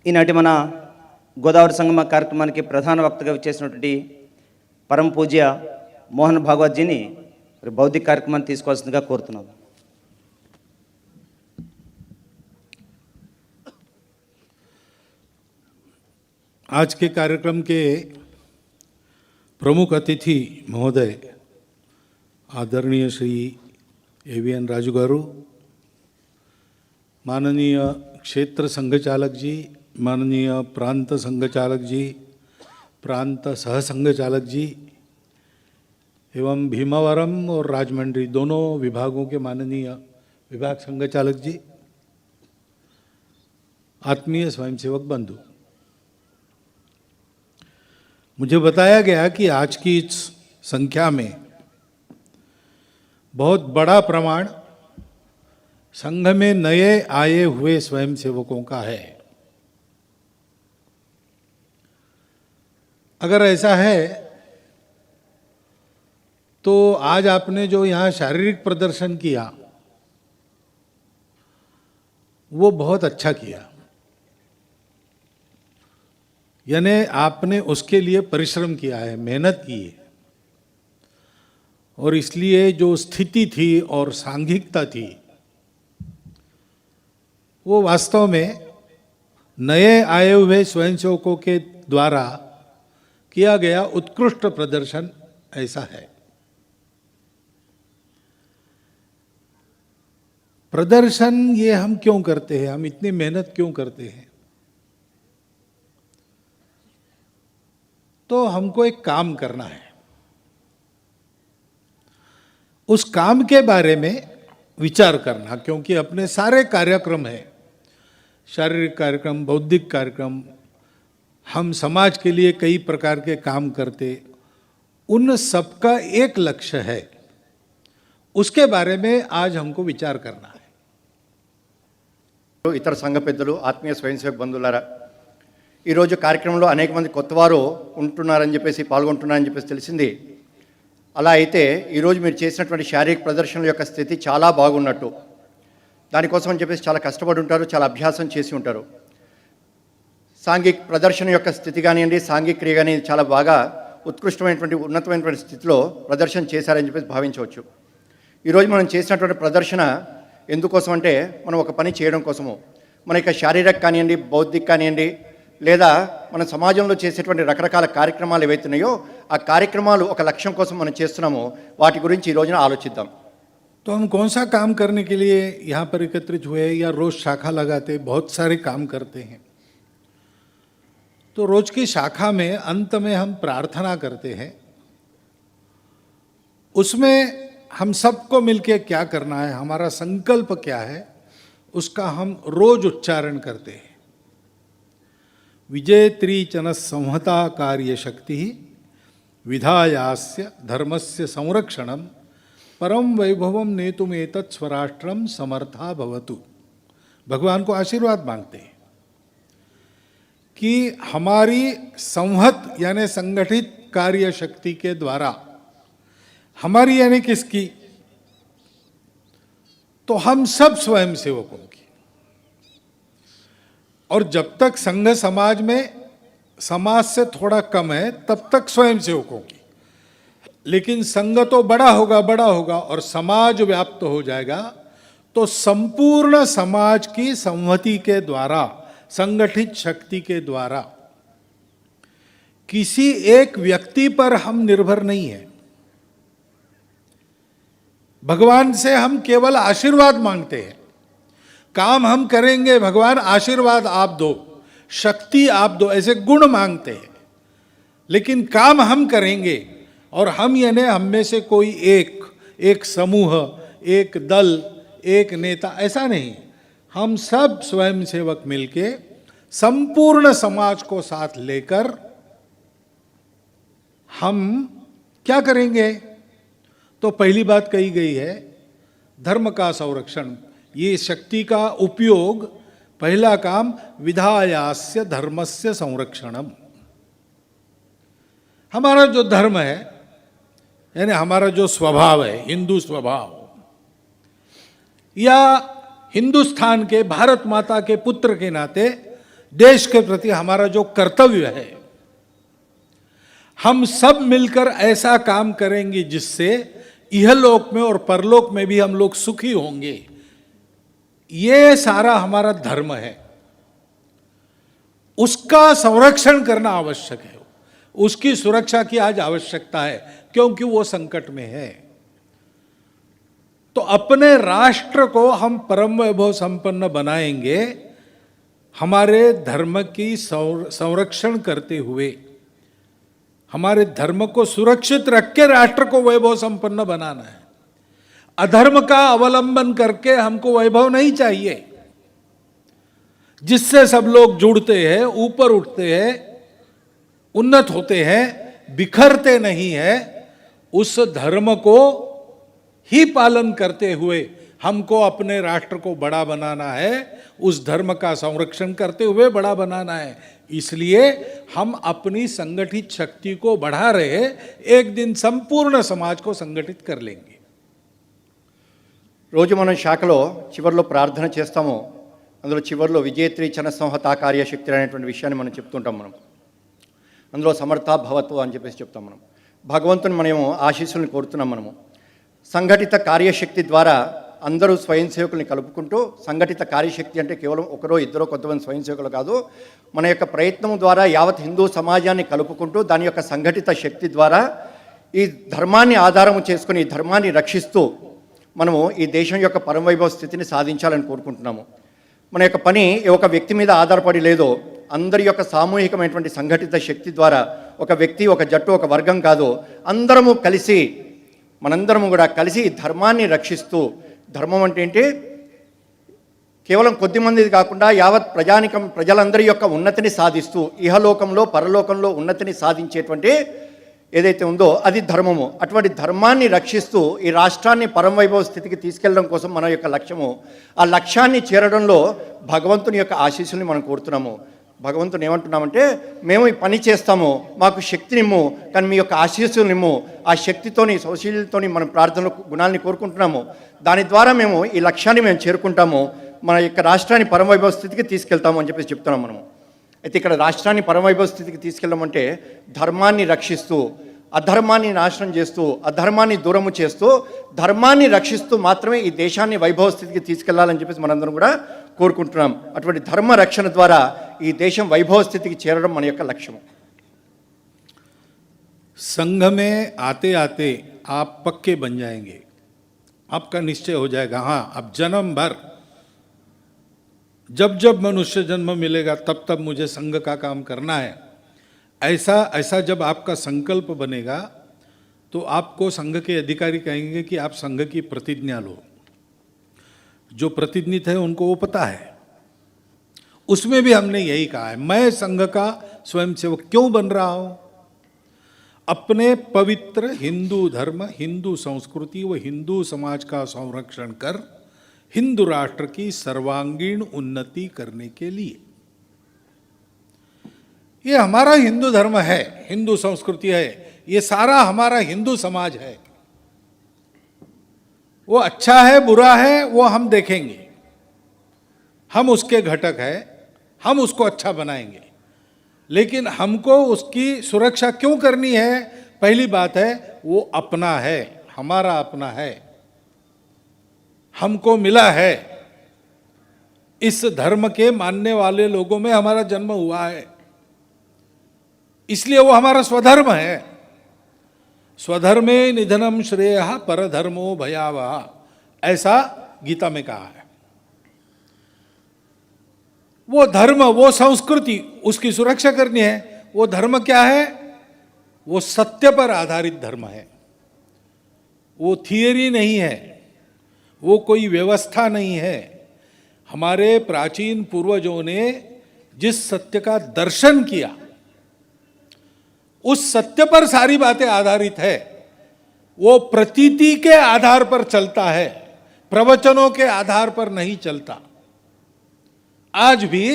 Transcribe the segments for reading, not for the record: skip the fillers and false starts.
ఈనాటి మన గోదావరి సంగమ కార్యక్రమానికి ప్రధాన వక్తగా వచ్చేసినటువంటి పరమ పూజ్య మోహన్ భాగవత్ జీని బౌద్ధిక కార్యక్రమాన్ని తీసుకోవాల్సిందిగా కోరుతున్నాం. आज के कार्यक्रम के प्रमुख अतिथि महोदय आदरणीय श्री एवीएन राजू गारू, माननीय क्षेत्र संघचालक जी, माननीय प्रांत संघचालक जी, प्रांत सह संघचालक जी एवं भीमावरम और राजमंड्री दोनों विभागों के माननीय विभाग संघचालक जी, आत्मीय स्वयंसेवक बंधु, मुझे बताया गया कि आज की इस संख्या में बहुत बड़ा प्रमाण संघ में नए आए हुए स्वयंसेवकों का है. अगर ऐसा है तो आज आपने जो यहाँ शारीरिक प्रदर्शन किया वो बहुत अच्छा किया, यानी आपने उसके लिए परिश्रम किया है, मेहनत की है, और इसलिए जो स्थिति थी और सांघिकता थी वो वास्तव में नए आए हुए स्वयंसेवकों के द्वारा किया गया उत्कृष्ट प्रदर्शन ऐसा है. प्रदर्शन ये हम क्यों करते हैं, हम इतनी मेहनत क्यों करते हैं? तो हमको एक काम करना है, उस काम के बारे में विचार करना, क्योंकि अपने सारे कार्यक्रम हैं, शारीरिक कार्यक्रम, बौद्धिक कार्यक्रम, हम समाज के लिए कई प्रकार के काम करते, उन सबका एक लक्ष्य है, उसके बारे में आज हमको विचार करना है. ఇతర సంఘ పెద్దలు, ఆత్మీయ స్వయంసేవక బంధువులారా, ఈరోజు కార్యక్రమంలో అనేక మంది కొత్తవారు ఉంటున్నారని చెప్పేసి పాల్గొంటున్నారని చెప్పేసి తెలిసింది. అలా అయితే ఈరోజు మీరు చేసినటువంటి శారీరక ప్రదర్శనల యొక్క స్థితి చాలా బాగున్నట్టు, దానికోసం అని చెప్పేసి చాలా కష్టపడి ఉంటారు, చాలా అభ్యాసం చేసి ఉంటారు. సాంఘిక ప్రదర్శన యొక్క స్థితి కానివ్వండి, సాంఘిక క్రియ కానీ చాలా బాగా ఉత్కృష్టమైనటువంటి ఉన్నతమైనటువంటి స్థితిలో ప్రదర్శన చేశారని చెప్పేసి భావించవచ్చు. ఈరోజు మనం చేసినటువంటి ప్రదర్శన ఎందుకోసం అంటే మనం ఒక పని చేయడం కోసము, మన యొక్క శారీరక కానివ్వండి, బౌద్ధిక కానివ్వండి, లేదా మన సమాజంలో చేసేటువంటి రకరకాల కార్యక్రమాలు ఏవైతున్నాయో ఆ కార్యక్రమాలు ఒక లక్ష్యం కోసం మనం చేస్తున్నామో వాటి గురించి ఈ రోజున ఆలోచిద్దాం. तो हम कौन सा काम करने के लिए यहाँ पर एकत्रित हुए, या रोज शाखा लगाते, बहुत सारे काम करते हैं. तो रोज की शाखा में अंत में हम प्रार्थना करते हैं, उसमें हम सबको मिलके क्या करना है, हमारा संकल्प क्या है, उसका हम रोज उच्चारण करते हैं. विजेत्री चन संहता कार्य शक्ति विधायास्य धर्मस्य संरक्षणम परम वैभवम नेतुमेतत् स्वराष्ट्रम समर्था भवतु. भगवान को आशीर्वाद मांगते हैं कि हमारी संहत यानी संगठित कार्य शक्ति के द्वारा, हमारी यानी किसकी, तो हम सब स्वयंसेवकों की, और जब तक संघ समाज में समाज से थोड़ा कम है तब तक स्वयंसेवकों की, लेकिन संघ तो बड़ा होगा और समाज व्याप्त हो जाएगा तो संपूर्ण समाज की संहति के द्वारा, संगठित शक्ति के द्वारा किसी एक व्यक्ति पर हम निर्भर नहीं है. भगवान से हम केवल आशीर्वाद मांगते हैं, काम हम करेंगे, भगवान आशीर्वाद आप दो, शक्ति आप दो, ऐसे गुण मांगते हैं, लेकिन काम हम करेंगे. और हम यानी हम में से कोई एक समूह, एक दल, एक नेता, ऐसा नहीं. हम सब स्वयंसेवक मिलके संपूर्ण समाज को साथ लेकर हम क्या करेंगे, तो पहली बात कही गई है धर्म का संरक्षण. ये शक्ति का उपयोग, पहला काम विधायास्य धर्मस्य संरक्षणम. हमारा जो धर्म है यानी हमारा जो स्वभाव है, हिंदू स्वभाव, या हिंदुस्तान के भारत माता के पुत्र के नाते देश के प्रति हमारा जो कर्तव्य है, हम सब मिलकर ऐसा काम करेंगे जिससे इहलोक में और परलोक में भी हम लोग सुखी होंगे। ये सारा हमारा धर्म है, उसका संरक्षण करना आवश्यक है, उसकी सुरक्षा की आज आवश्यकता है, क्योंकि वो संकट में है। तो अपने राष्ट्र को हम परम वैभव संपन्न बनाएंगे हमारे धर्म की संरक्षण करते हुए, हमारे धर्म को सुरक्षित रख के राष्ट्र को वैभव संपन्न बनाना है। अधर्म का अवलंबन करके हमको वैभव नहीं चाहिए, जिससे सब लोग जुड़ते हैं, ऊपर उठते हैं, उन्नत होते हैं, बिखरते नहीं है। उस धर्म को ही पालन करते हुए हमको अपने राष्ट्र को बड़ा बनाना है, उस धर्म का संरक्षण करते हुए बड़ा बनाना है। इसलिए हम अपनी संगठित शक्ति को बढ़ा रहे, एक दिन संपूर्ण समाज को संगठित कर लेंगे। రోజు మనం శాఖలో చివరిలో ప్రార్థన చేస్తాము. అందులో చివరిలో విజేత్రి చనసంహతా కార్యశక్తి అనేటువంటి విషయాన్ని మనం చెప్తుంటాం. అందులో సమర్థ భవతు అని చెప్పేసి చెప్తాం. భగవంతుని మనము ఆశీస్సులను కోరుతున్నాం. సంఘటిత కార్యశక్తి ద్వారా అందరూ స్వయం సేవకుల్ని కలుపుకుంటూ, సంఘటిత కార్యశక్తి అంటే కేవలం ఒకరో ఇద్దరో కొంతమంది స్వయం సేవకులు కాదు, మన యొక్క ప్రయత్నం ద్వారా యావత్ హిందూ సమాజాన్ని కలుపుకుంటూ దాని యొక్క సంఘటిత శక్తి ద్వారా ఈ ధర్మాన్ని ఆధారం చేసుకుని ఈ ధర్మాన్ని రక్షిస్తూ మనము ఈ దేశం యొక్క పరమవైభవ స్థితిని సాధించాలని కోరుకుంటున్నాము. మన యొక్క పని ఒక వ్యక్తి మీద ఆధారపడి లేదో, అందరి యొక్క సామూహికమైనటువంటి సంఘటిత శక్తి ద్వారా ఒక వ్యక్తి, ఒక జట్టు, ఒక వర్గం కాదు, అందరము కలిసి, మనందరము కూడా కలిసి ధర్మాన్ని రక్షిస్తూ, ధర్మం అంటే ఏంటి, కేవలం కొద్ది మందిది కాకుండా యావత్ ప్రజానికం, ప్రజలందరి యొక్క ఉన్నతిని సాధిస్తూ ఇహలోకంలో పరలోకంలో ఉన్నతిని సాధించేటువంటి ఏదైతే ఉందో అది ధర్మము. అటువంటి ధర్మాన్ని రక్షిస్తూ ఈ రాష్ట్రాన్ని పరమవైభవ స్థితికి తీసుకెళ్ళడం కోసం మన యొక్క లక్ష్యము. ఆ లక్ష్యాన్ని చేరడంలో భగవంతుని యొక్క ఆశీస్సుల్ని మనం కోరుతున్నాము. భగవంతుని ఏమంటున్నామంటే, మేము ఈ పని చేస్తాము, మాకు శక్తినిమ్ము, కానీ మీ యొక్క ఆశీస్సునిమ్ము. ఆ శక్తితోని, సౌశీల్యంతోని మనం ప్రార్థనలు, గుణాలని కోరుకుంటున్నాము. దాని ద్వారా మేము ఈ లక్ష్యాన్ని మేము చేరుకుంటాము, మన యొక్క రాష్ట్రాన్ని పరమవైభవ స్థితికి తీసుకెళ్తాము అని చెప్పేసి చెప్తున్నాం మనము. అయితే ఇక్కడ రాష్ట్రాన్ని పరమవైభవ స్థితికి తీసుకెళ్ళమంటే ధర్మాన్ని రక్షిస్తూ, అధర్మాన్ని నాశనం చేస్తూ, అధర్మాన్ని దూరము చేస్తూ, ధర్మాన్ని రక్షిస్తూ మాత్రమే ఈ దేశాన్ని వైభవ స్థితికి తీసుకెళ్లాలని చెప్పేసి మనందరం కూడా కోరుకుంటున్నాం. అటువంటి ధర్మ రక్షణ ద్వారా ఈ దేశం వైభవ స్థితికి చేరడం మన యొక్క లక్ష్యం. संघ में आते आते आप पक्के बन जाएंगे, आपका निश्चय हो जाएगा, हाँ अब जन्म भर जब जब मनुष्य जन्म मिलेगा तब तब मुझे संघ का काम करना है, ऐसा जब आपका संकल्प बनेगा तो आपको संघ के अधिकारी कहेंगे कि आप संघ की प्रतिज्ञा लो। जो प्रतिज्ञित है उनको वो पता है। उसमें भी हमने यही कहा है, मैं संघ का स्वयंसेवक क्यों बन रहा हूं? अपने पवित्र हिंदू धर्म, हिंदू संस्कृति व हिंदू समाज का संरक्षण कर हिंदू राष्ट्र की सर्वांगीण उन्नति करने के लिए। ये हमारा हिंदू धर्म है, हिंदू संस्कृति है, ये सारा हमारा हिंदू समाज है। वो अच्छा है बुरा है वो हम देखेंगे, हम उसके घटक है, हम उसको अच्छा बनाएंगे, लेकिन हमको उसकी सुरक्षा क्यों करनी है? पहली बात है वो अपना है, हमारा अपना है, हमको मिला है, इस धर्म के मानने वाले लोगों में हमारा जन्म हुआ है, इसलिए वो हमारा स्वधर्म है। स्वधर्मे निधनम श्रेयः परधर्मो भयावह, ऐसा गीता में कहा है। वो धर्म, वो संस्कृति, उसकी सुरक्षा करनी है। वो धर्म क्या है? वो सत्य पर आधारित धर्म है, वो थियरी नहीं है, वो कोई व्यवस्था नहीं है। हमारे प्राचीन पूर्वजों ने जिस सत्य का दर्शन किया उस सत्य पर सारी बातें आधारित है। वो प्रतीति के आधार पर चलता है, प्रवचनों के आधार पर नहीं चलता। आज भी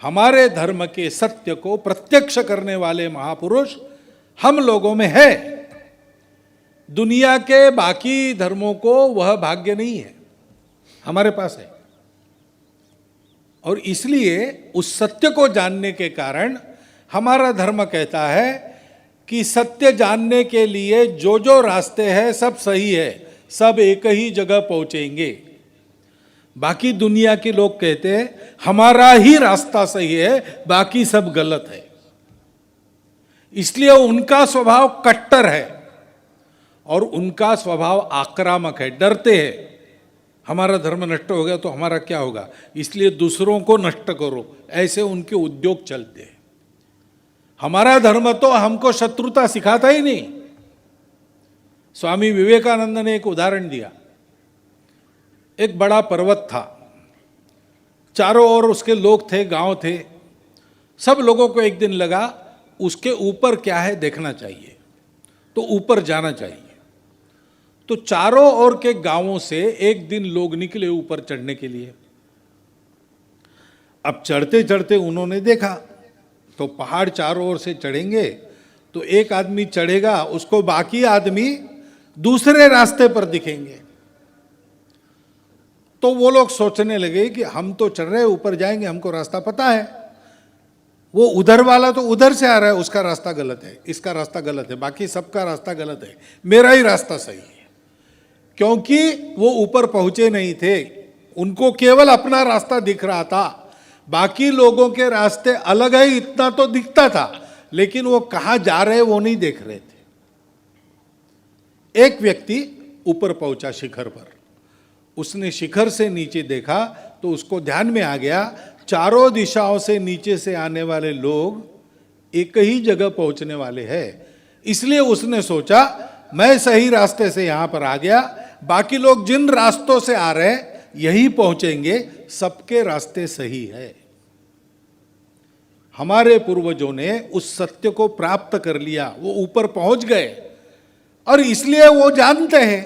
हमारे धर्म के सत्य को प्रत्यक्ष करने वाले महापुरुष हम लोगों में है। दुनिया के बाकी धर्मों को वह भाग्य नहीं है, हमारे पास है। और इसलिए उस सत्य को जानने के कारण हमारा धर्म कहता है कि सत्य जानने के लिए जो जो रास्ते हैं सब सही है, सब एक ही जगह पहुंचेंगे। बाकी दुनिया के लोग कहते हैं हमारा ही रास्ता सही है, बाकी सब गलत है। इसलिए उनका स्वभाव कट्टर है और उनका स्वभाव आक्रामक है, डरते हैं हमारा धर्म नष्ट हो गया तो हमारा क्या होगा, इसलिए दूसरों को नष्ट करो, ऐसे उनके उद्योग चलते हैं। हमारा धर्म तो हमको शत्रुता सिखाता ही नहीं। स्वामी विवेकानंद ने एक उदाहरण दिया। एक बड़ा पर्वत था, चारों ओर उसके लोग थे, गांव थे। सब लोगों को एक दिन लगा उसके ऊपर क्या है देखना चाहिए, तो ऊपर जाना चाहिए। तो चारों ओर के गांवों से एक दिन लोग निकले ऊपर चढ़ने के लिए। अब चढ़ते चढ़ते उन्होंने देखा तो पहाड़ चारों ओर से चढ़ेंगे तो एक आदमी चढ़ेगा, उसको बाकी आदमी दूसरे रास्ते पर दिखेंगे। तो वो लोग सोचने लगे कि हम तो चढ़ रहे ऊपर जाएंगे, हमको रास्ता पता है, वो उधर वाला तो उधर से आ रहा है, उसका रास्ता गलत है, इसका रास्ता गलत है, बाकी सबका रास्ता गलत है, मेरा ही रास्ता सही है। क्योंकि वो ऊपर पहुंचे नहीं थे, उनको केवल अपना रास्ता दिख रहा था, बाकी लोगों के रास्ते अलग है इतना तो दिखता था, लेकिन वो कहां जा रहे वो नहीं देख रहे थे। एक व्यक्ति ऊपर पहुंचा शिखर पर, उसने शिखर से नीचे देखा तो उसको ध्यान में आ गया चारों दिशाओं से नीचे से आने वाले लोग एक ही जगह पहुंचने वाले हैं। इसलिए उसने सोचा मैं सही रास्ते से यहां पर आ गया, बाकी लोग जिन रास्तों से आ रहे हैं यही पहुंचेंगे, सबके रास्ते सही है। हमारे पूर्वजों ने उस सत्य को प्राप्त कर लिया, वो ऊपर पहुंच गए और इसलिए वो जानते हैं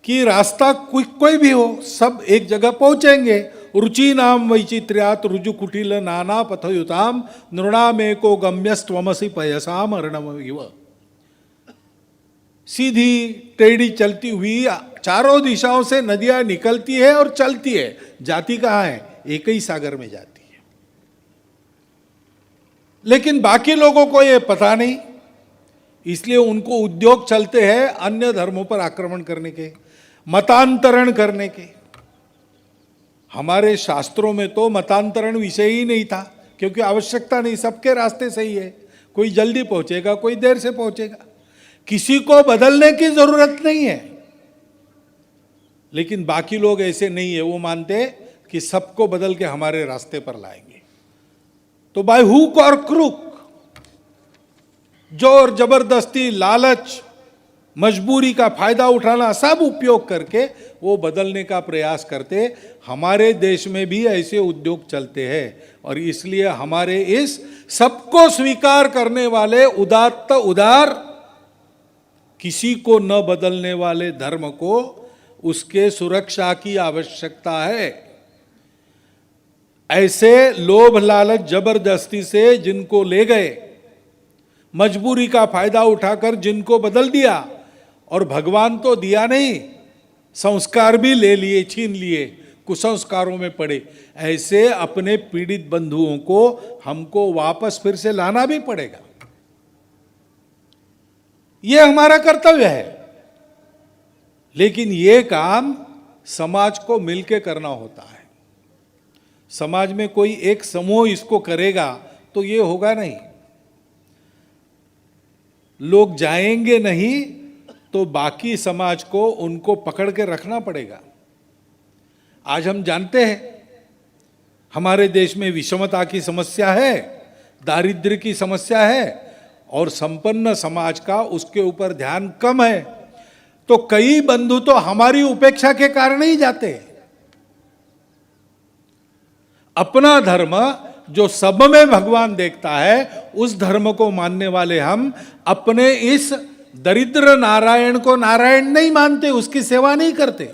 कि रास्ता कोई भी हो सब एक जगह पहुंचेंगे। रुचि नाम वैचित्र्यात रुजु कुटिल नाना पथयुताम नृणामेको गम्यस्त्वमसि पयसाम अर्णव। सीधी टेढ़ी चलती हुई चारों दिशाओं से नदियां निकलती है और चलती है, जाती कहां है, एक ही सागर में जाती है। लेकिन बाकी लोगों को यह पता नहीं, इसलिए उनको उद्योग चलते हैं अन्य धर्मों पर आक्रमण करने के, मतांतरण करने के। हमारे शास्त्रों में तो मतांतरण विषय ही नहीं था, क्योंकि आवश्यकता नहीं, सबके रास्ते सही है, कोई जल्दी पहुंचेगा कोई देर से पहुंचेगा, किसी को बदलने की जरूरत नहीं है। लेकिन बाकी लोग ऐसे नहीं है, वो मानते कि सबको बदल के हमारे रास्ते पर लाएंगे। तो बाय हुक और क्रूक, जोर जबरदस्ती, लालच, मजबूरी का फायदा उठाना, सब उपयोग करके वो बदलने का प्रयास करते। हमारे देश में भी ऐसे उद्योग चलते हैं और इसलिए हमारे इस सबको स्वीकार करने वाले उदात्त उदार, किसी को न बदलने वाले धर्म को उसके सुरक्षा की आवश्यकता है। ऐसे लोभ लालच जबरदस्ती से जिनको ले गए, मजबूरी का फायदा उठाकर जिनको बदल दिया, और भगवान तो दिया नहीं, संस्कार भी ले लिए, छीन लिए, कुसंस्कारों में पड़े, ऐसे अपने पीड़ित बंधुओं को हमको वापस फिर से लाना भी पड़ेगा। यह हमारा कर्तव्य है। लेकिन यह काम समाज को मिलकर करना होता है। समाज में कोई एक समूह इसको करेगा तो यह होगा नहीं। लोग जाएंगे नहीं तो बाकी समाज को उनको पकड़ के रखना पड़ेगा। आज हम जानते हैं हमारे देश में विषमता की समस्या है, दारिद्र्य की समस्या है और संपन्न समाज का उसके ऊपर ध्यान कम है। तो कई बंधु तो हमारी उपेक्षा के कारण ही जाते हैं। अपना धर्म जो सब में भगवान देखता है, उस धर्म को मानने वाले हम अपने इस दरिद्र नारायण को नारायण नहीं मानते, उसकी सेवा नहीं करते।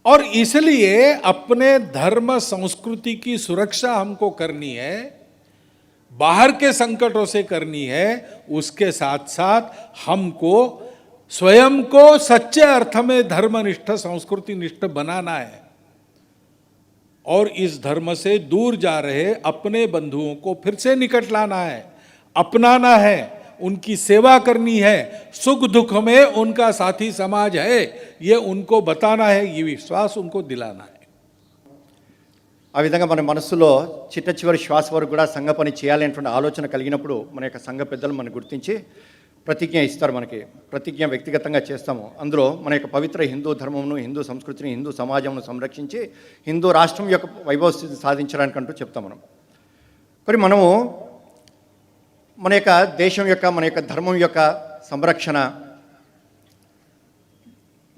और इसलिए अपने धर्म संस्कृति की सुरक्षा हमको करनी है, बाहर के संकटों से करनी है। उसके साथ साथ हमको स्वयं को सच्चे अर्थ में धर्मनिष्ठ, संस्कृति निष्ठ बनाना है। और इस धर्म से दूर जा रहे अपने बंधुओं को फिर से निकट लाना है, अपनाना है, उनकी सेवा करनी है, सुख दुख में उनका साथी समाज है, ये उनको बताना है, ये विश्वास उनको दिलाना है। ఆ విధంగా మన మనస్సులో చిట్ట చివరి శ్వాస వరకు కూడా సంఘ పని చేయాలి అనేటువంటి ఆలోచన కలిగినప్పుడు మన యొక్క సంఘ పెద్దలు మనం గుర్తించి ప్రతిజ్ఞ ఇస్తారు. మనకి ప్రతిజ్ఞ వ్యక్తిగతంగా చేస్తాము. అందులో మన యొక్క పవిత్ర హిందూ ధర్మమును, హిందూ సంస్కృతిని, హిందూ సమాజంను సంరక్షించి హిందూ రాష్ట్రం యొక్క వైభవ స్థితి సాధించడానికంటూ చెప్తాం మనం. కానీ మనము మన యొక్క దేశం యొక్క, మన యొక్క ధర్మం యొక్క సంరక్షణ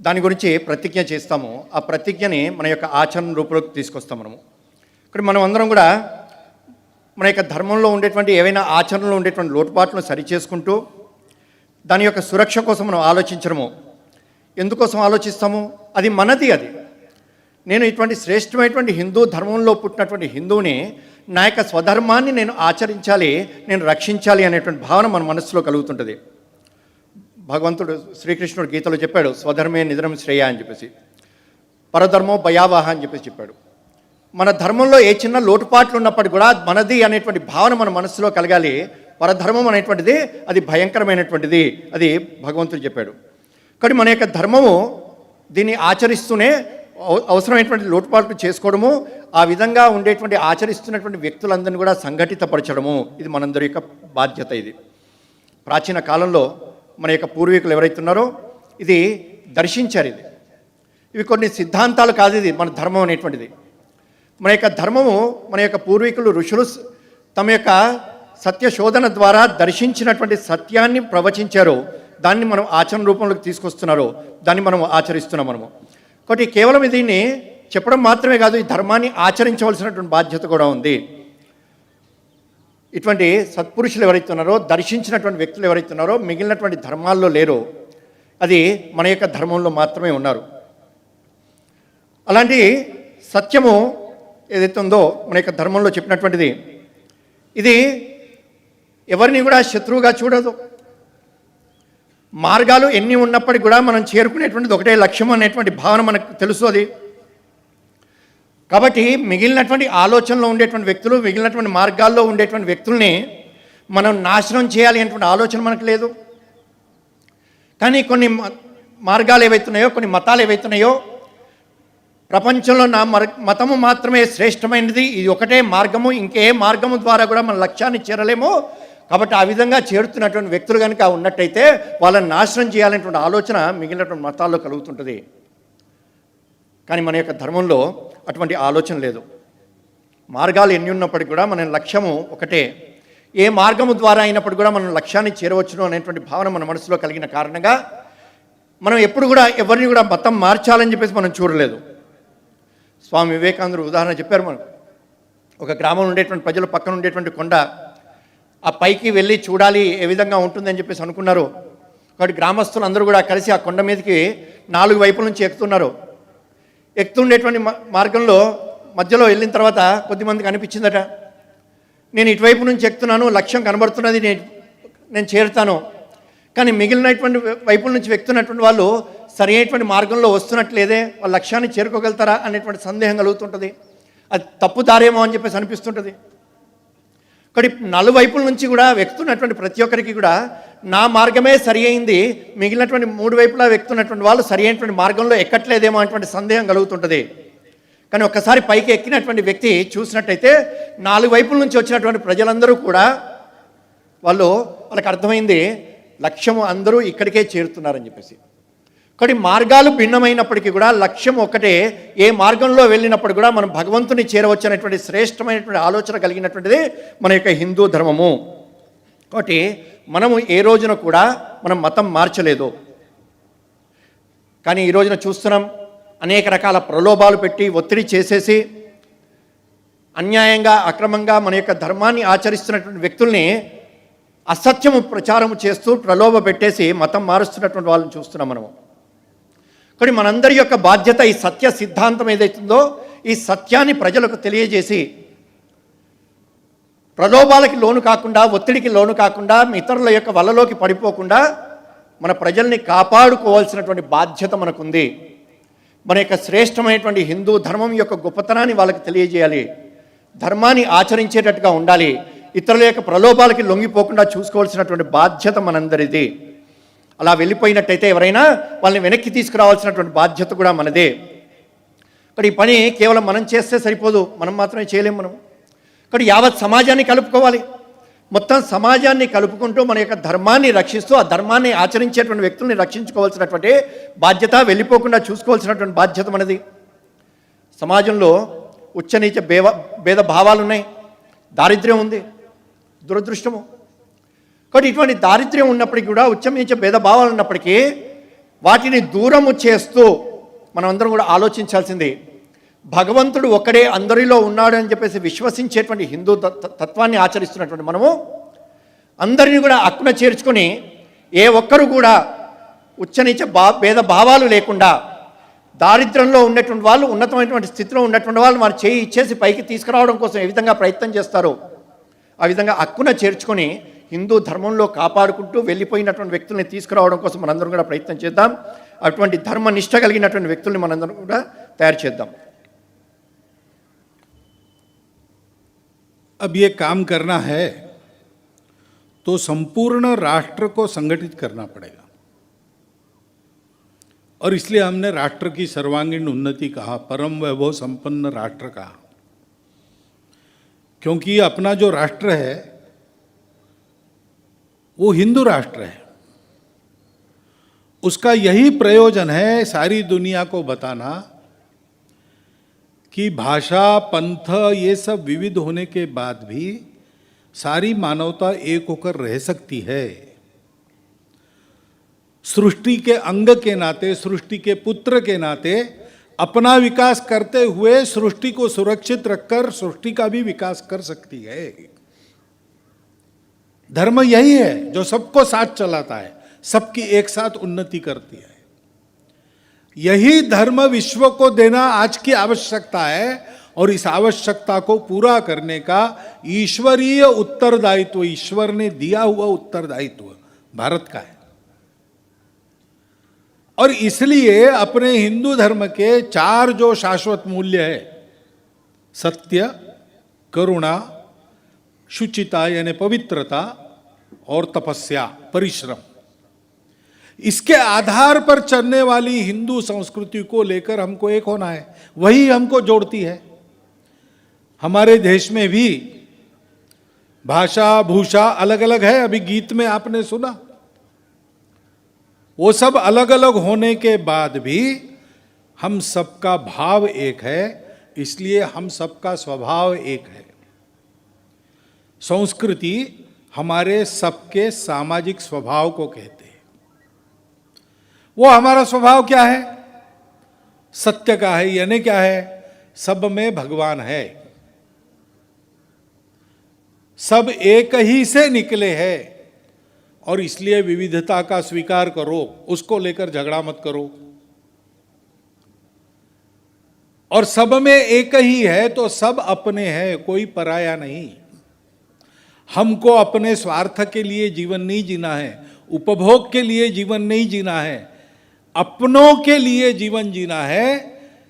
దాని గురించి ప్రతిజ్ఞ చేస్తాము. ఆ ప్రతిజ్ఞని మన యొక్క ఆచరణ రూపంలోకి తీసుకొస్తాం మనము. ఇక్కడ మనం అందరం కూడా మన యొక్క ధర్మంలో ఉండేటువంటి ఏవైనా ఆచరణలో ఉండేటువంటి లోటుపాట్లను సరిచేసుకుంటూ దాని యొక్క సురక్ష కోసం మనం ఆలోచించడము. ఎందుకోసం ఆలోచిస్తాము? అది మనది. అది నేను ఇటువంటి శ్రేష్టమైనటువంటి హిందూ ధర్మంలో పుట్టినటువంటి హిందువుని నా యొక్క స్వధర్మాన్ని నేను ఆచరించాలి, నేను రక్షించాలి అనేటువంటి భావన మన మనస్సులో కలుగుతుంటుంది. భగవంతుడు శ్రీకృష్ణుడు గీతలో చెప్పాడు, స్వధర్మే నిధనం శ్రేయ అని చెప్పేసి, పరధర్మో భయావహ అని చెప్పేసి చెప్పాడు. మన ధర్మంలో ఏ చిన్న లోటుపాట్లు ఉన్నప్పటికీ కూడా మనది అనేటువంటి భావన మన మనస్సులో కలగాలి. పరధర్మం అనేటువంటిది అది భయంకరమైనటువంటిది, అది భగవంతుడు చెప్పాడు. కానీ మన యొక్క ధర్మము దీన్ని ఆచరిస్తూనే అవసరమైనటువంటి లోటుపాట్లు చేసుకోవడము, ఆ విధంగా ఉండేటువంటి ఆచరిస్తున్నటువంటి వ్యక్తులందరినీ కూడా సంఘటితపరచడము, ఇది మనందరి యొక్క బాధ్యత. ఇది ప్రాచీన కాలంలో మన యొక్క పూర్వీకులు ఎవరైతే ఉన్నారో ఇది దర్శించారు. ఇవి కొన్ని సిద్ధాంతాలు కాదు, ఇది మన ధర్మం అనేటువంటిది. మన యొక్క ధర్మము మన యొక్క పూర్వీకులు ఋషులు తమ యొక్క సత్య శోధన ద్వారా దర్శించినటువంటి సత్యాన్ని ప్రవచించారు. దాన్ని మనం ఆచరణ రూపంలోకి తీసుకొస్తున్నారు, దాన్ని మనం ఆచరిస్తున్నాం మనము. కాబట్టి కేవలం దీన్ని చెప్పడం మాత్రమే కాదు, ఈ ధర్మాన్ని ఆచరించవలసినటువంటి బాధ్యత కూడా ఉంది. ఇటువంటి సత్పురుషులు ఎవరైతే ఉన్నారో, దర్శించినటువంటి వ్యక్తులు ఎవరైతే ఉన్నారో మిగిలినటువంటి ధర్మాల్లో లేరో, అది మన యొక్క ధర్మంలో మాత్రమే ఉన్నారు. అలాంటి సత్యము ఏదైతే ఉందో మన యొక్క ధర్మంలో చెప్పినటువంటిది, ఇది ఎవరిని కూడా శత్రువుగా చూడదు. మార్గాలు ఎన్ని ఉన్నప్పటికీ కూడా మనం చేరుకునేటువంటిది ఒకటే లక్ష్యం అనేటువంటి భావన మనకు తెలుసు. అది కాబట్టి మిగిలినటువంటి ఆలోచనలో ఉండేటువంటి వ్యక్తులు, మిగిలినటువంటి మార్గాల్లో ఉండేటువంటి వ్యక్తుల్ని మనం నాశనం చేయాలి అనేటువంటి ఆలోచన మనకు లేదు. కానీ కొన్ని మార్గాలు ఏవైతున్నాయో, కొన్ని మతాలు ఏవైతున్నాయో, ప్రపంచంలో నా మతము మాత్రమే శ్రేష్టమైనది, ఇది ఒకటే మార్గము, ఇంకే మార్గము ద్వారా కూడా మన లక్ష్యాన్ని చేరలేము. కాబట్టి ఆ విధంగా చేరుతున్నటువంటి వ్యక్తులు కనుక ఉన్నట్టయితే వాళ్ళని నాశనం చేయాలనేటువంటి ఆలోచన మిగిలినటువంటి మతాల్లో కలుగుతుంటుంది. కానీ మన యొక్క ధర్మంలో అటువంటి ఆలోచన లేదు. మార్గాలు ఎన్ని ఉన్నప్పటికీ కూడా మన లక్ష్యము ఒకటే. ఏ మార్గము ద్వారా అయినప్పుడు కూడా మనం లక్ష్యాన్ని చేరవచ్చును అనేటువంటి భావన మన మనసులో కలిగిన కారణంగా మనం ఎప్పుడు కూడా ఎవరిని కూడా మతం మార్చాలని చెప్పేసి మనం చూడలేదు. స్వామి వివేకానందుడు ఉదాహరణ చెప్పారు. మనం ఒక గ్రామంలో ఉండేటువంటి ప్రజలు పక్కన ఉండేటువంటి కొండ, ఆ పైకి వెళ్ళి చూడాలి ఏ విధంగా ఉంటుందని చెప్పేసి అనుకున్నారు. కాబట్టి గ్రామస్తులు అందరూ కూడా కలిసి ఆ కొండ మీదకి 4 వైపుల నుంచి ఎక్కుతున్నారు. ఎక్కుతుండేటువంటి మార్గంలో మధ్యలో వెళ్ళిన తర్వాత కొద్దిమందికి అనిపించిందట, నేను ఇటువైపు నుంచి ఎక్కుతున్నాను, లక్ష్యం కనబడుతున్నది, నేను చేరుతాను. కానీ మిగిలినటువంటి వైపుల నుంచి ఎక్కుతున్నటువంటి వాళ్ళు సరి అయినటువంటి మార్గంలో వస్తున్నట్లేదే, వాళ్ళ లక్ష్యాన్ని చేరుకోగలుగుతారా అనేటువంటి సందేహం కలుగుతుంటుంది. అది తప్పుదారేమో అని చెప్పేసి అనిపిస్తుంటుంది. కానీ నలువైపుల నుంచి కూడా వ్యక్తున్నటువంటి ప్రతి ఒక్కరికి కూడా నా మార్గమే సరి అయింది, మిగిలినటువంటి 3 వైపులా వ్యక్తున్నటువంటి వాళ్ళు సరి అయినటువంటి మార్గంలో ఎక్కట్లేదేమో అనేటువంటి సందేహం కలుగుతుంటుంది. కానీ ఒక్కసారి పైకి ఎక్కినటువంటి వ్యక్తి చూసినట్టయితే 4 వైపుల నుంచి వచ్చినటువంటి ప్రజలందరూ కూడా వాళ్ళకి అర్థమైంది లక్ష్యము అందరూ ఇక్కడికే చేరుతున్నారని చెప్పేసి. కానీ మార్గాలు భిన్నమైనప్పటికీ కూడా లక్ష్యం ఒకటే. ఏ మార్గంలో వెళ్ళినప్పుడు కూడా మనం భగవంతుని చేరవచ్చు అనేటువంటి శ్రేష్టమైనటువంటి ఆలోచన కలిగినటువంటిది మన యొక్క హిందూ ధర్మము. కాబట్టి మనము ఏ రోజున కూడా మనం మతం మార్చలేదు. కానీ ఈ రోజున చూస్తున్నాం, అనేక రకాల ప్రలోభాలు పెట్టి ఒత్తిడి చేసేసి అన్యాయంగా అక్రమంగా మన యొక్క ధర్మాన్ని ఆచరిస్తున్నటువంటి వ్యక్తుల్ని అసత్యము ప్రచారము చేస్తూ ప్రలోభ పెట్టేసి మతం మారుస్తున్నటువంటి వాళ్ళని చూస్తున్నాం మనము. కానీ మనందరి యొక్క బాధ్యత ఈ సత్య సిద్ధాంతం ఏదైతుందో ఈ సత్యాన్ని ప్రజలకు తెలియజేసి ప్రలోభాలకి లోను కాకుండా, ఒత్తిడికి లోను కాకుండా, ఇతరుల యొక్క వలలోకి పడిపోకుండా మన ప్రజల్ని కాపాడుకోవాల్సినటువంటి బాధ్యత మనకుంది. మన యొక్క శ్రేష్టమైనటువంటి హిందూ ధర్మం యొక్క గొప్పతనాన్ని వాళ్ళకి తెలియజేయాలి, ధర్మాన్ని ఆచరించేటట్టుగా ఉండాలి, ఇతరుల యొక్క ప్రలోభాలకి లొంగిపోకుండా చూసుకోవాల్సినటువంటి బాధ్యత మనందరిది. అలా వెళ్ళిపోయినట్టయితే ఎవరైనా వాళ్ళని వెనక్కి తీసుకురావాల్సినటువంటి బాధ్యత కూడా మనదే. ఇక్కడ ఈ పని కేవలం మనం చేస్తే సరిపోదు, మనం మాత్రమే చేయలేం. మనం ఇక్కడ యావత్ సమాజాన్ని కలుపుకోవాలి. మొత్తం సమాజాన్ని కలుపుకుంటూ మన యొక్క ధర్మాన్ని రక్షిస్తూ ఆ ధర్మాన్ని ఆచరించేటువంటి వ్యక్తుల్ని రక్షించుకోవాల్సినటువంటి బాధ్యత, వెళ్ళిపోకుండా చూసుకోవాల్సినటువంటి బాధ్యత మనది. సమాజంలో ఉచ్చనీచ భేద భావాలు ఉన్నాయి, దారిద్ర్యం ఉంది, దురదృష్టము. కాబట్టి ఇటువంటి దారిద్ర్యం ఉన్నప్పటికీ కూడా, ఉచ్చనీచ భేద భావాలు ఉన్నప్పటికీ వాటిని దూరము చేస్తూ మనం అందరం కూడా ఆలోచించాల్సింది, భగవంతుడు ఒక్కడే అందరిలో ఉన్నాడు అని చెప్పేసి విశ్వసించేటువంటి హిందూ తత్వాన్ని ఆచరిస్తున్నటువంటి మనము అందరినీ కూడా అక్కున చేర్చుకొని ఏ ఒక్కరు కూడా ఉచ్చనీచ భేద భావాలు లేకుండా, దారిద్ర్యంలో ఉన్నటువంటి వాళ్ళు, ఉన్నతమైనటువంటి స్థితిలో ఉన్నటువంటి వాళ్ళు వారు చేయి ఇచ్చేసి పైకి తీసుకురావడం కోసం ఏ విధంగా ప్రయత్నం చేస్తారో ఆ విధంగా అక్కున చేర్చుకొని హిందూ ధర్మంలో కాపాడుకుంటూ వెళ్ళిపోయినటువంటి వ్యక్తుల్ని తీసుకురావడం కోసం మనందరం కూడా ప్రయత్నం చేద్దాం. అటువంటి ధర్మ నిష్ట కలిగినటువంటి వ్యక్తుల్ని మనందరం కూడా తయారు చేద్దాం. अब ये काम करना है तो संपूर्ण राष्ट्र को संगठित करना पड़ेगा, और इसलिए हमने राष्ट्र की सर्वांगीण उन्नति कहा, परम वैभव संपन्न राष्ट्र कहा, क्योंकि अपना जो राष्ट्र है वो हिंदू राष्ट्र है. उसका यही प्रयोजन है सारी दुनिया को बताना कि भाषा, पंथ ये सब विविध होने के बाद भी सारी मानवता एक होकर रह सकती है. सृष्टि के अंग के नाते, सृष्टि के पुत्र के नाते अपना विकास करते हुए सृष्टि को सुरक्षित रखकर सृष्टि का भी विकास कर सकती है. धर्म यही है जो सबको साथ चलाता है, सबकी एक साथ उन्नति करती है. यही धर्म विश्व को देना आज की आवश्यकता है, और इस आवश्यकता को पूरा करने का ईश्वरीय उत्तरदायित्व, ईश्वर ने दिया हुआ उत्तरदायित्व भारत का है. और इसलिए अपने हिंदू धर्म के 4 जो शाश्वत मूल्य है, सत्य, करुणा, शुचिता यानी पवित्रता, और तपस्या, परिश्रम, इसके आधार पर चलने वाली हिंदू संस्कृति को लेकर हमको एक होना है. वही हमको जोड़ती है. हमारे देश में भी भाषा, भूषा अलग अलग है. अभी गीत में आपने सुना, वो सब अलग अलग होने के बाद भी हम सबका भाव एक है, इसलिए हम सबका स्वभाव एक है. संस्कृति हमारे सबके सामाजिक स्वभाव को कहते हैं. वो हमारा स्वभाव क्या है? सत्य का है. यानी क्या है? सब में भगवान है, सब एक ही से निकले हैं, और इसलिए विविधता का स्वीकार करो, उसको लेकर झगड़ा मत करो. और सब में एक ही है तो सब अपने हैं, कोई पराया नहीं. हमको अपने स्वार्थ के लिए जीवन नहीं जीना है, उपभोग के लिए जीवन नहीं जीना है, अपनों के लिए जीवन जीना है.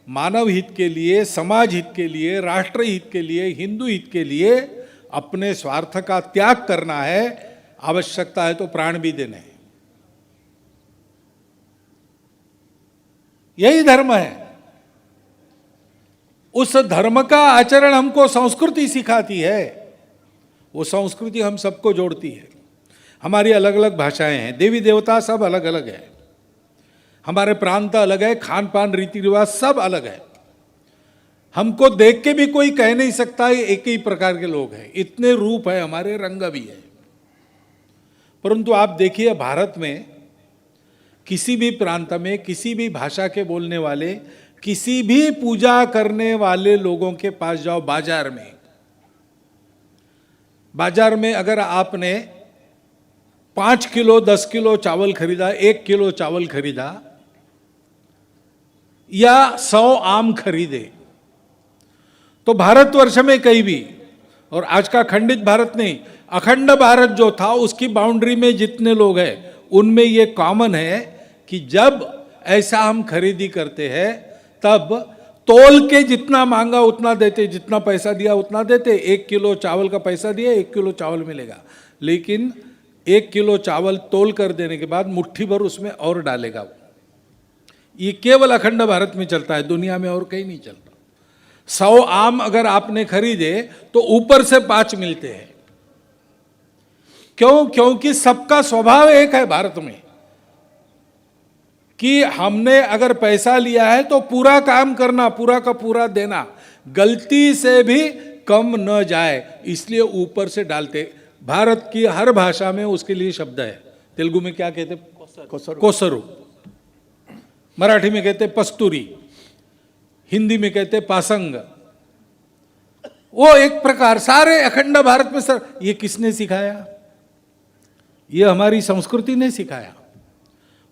मानव हित के लिए, समाज हित के लिए, राष्ट्र हित के लिए, हिंदू हित के लिए अपने स्वार्थ का त्याग करना है. आवश्यकता है तो प्राण भी देने हैं. यही धर्म है. उस धर्म का आचरण हमको संस्कृति सिखाती है. वो संस्कृति हम सबको जोड़ती है. हमारी अलग अलग भाषाएं हैं, देवी देवता सब अलग अलग है, हमारे प्रांत अलग है, खान पान, रीति रिवाज सब अलग है. हमको देख के भी कोई कह नहीं सकता ये एक ही प्रकार के लोग हैं. इतने रूप है हमारे, रंग भी है. परंतु आप देखिए, भारत में किसी भी प्रांत में, किसी भी भाषा के बोलने वाले, किसी भी पूजा करने वाले लोगों के पास जाओ, बाजार में अगर आपने 5 किलो, 10 किलो चावल खरीदा, 1 किलो चावल खरीदा, या 100 आम खरीदे, तो भारतवर्ष में कहीं भी, और आज का खंडित भारत नहीं, अखंड भारत जो था उसकी बाउंड्री में जितने लोग हैं उनमें ये कॉमन है कि जब ऐसा हम खरीदी करते हैं तब तोल के जितना मांगा उतना देते, जितना पैसा दिया उतना देते। 1 किलो चावल का पैसा दिया, 1 किलो चावल मिलेगा। लेकिन 1 किलो चावल तोल कर देने के बाद मुट्ठी भर उसमें और डालेगा वो। ये केवल अखंड भारत में चलता है, दुनिया में और कहीं नहीं चलता। 100 आम अगर आपने खरीदे तो ऊपर से 5 मिलते हैं। क्यों? क्योंकि सबका स्वभाव एक है भारत में कि हमने अगर पैसा लिया है तो पूरा काम करना, पूरा का पूरा देना, गलती से भी कम न जाए, इसलिए ऊपर से डालते। भारत की हर भाषा में उसके लिए शब्द है। तेलुगु में क्या कहते? कोसरू। मराठी में कहते पस्तूरी, हिंदी में कहते पासंग। वो एक प्रकार सारे अखंड भारत में सर, ये किसने सिखाया? ये हमारी संस्कृति ने सिखाया।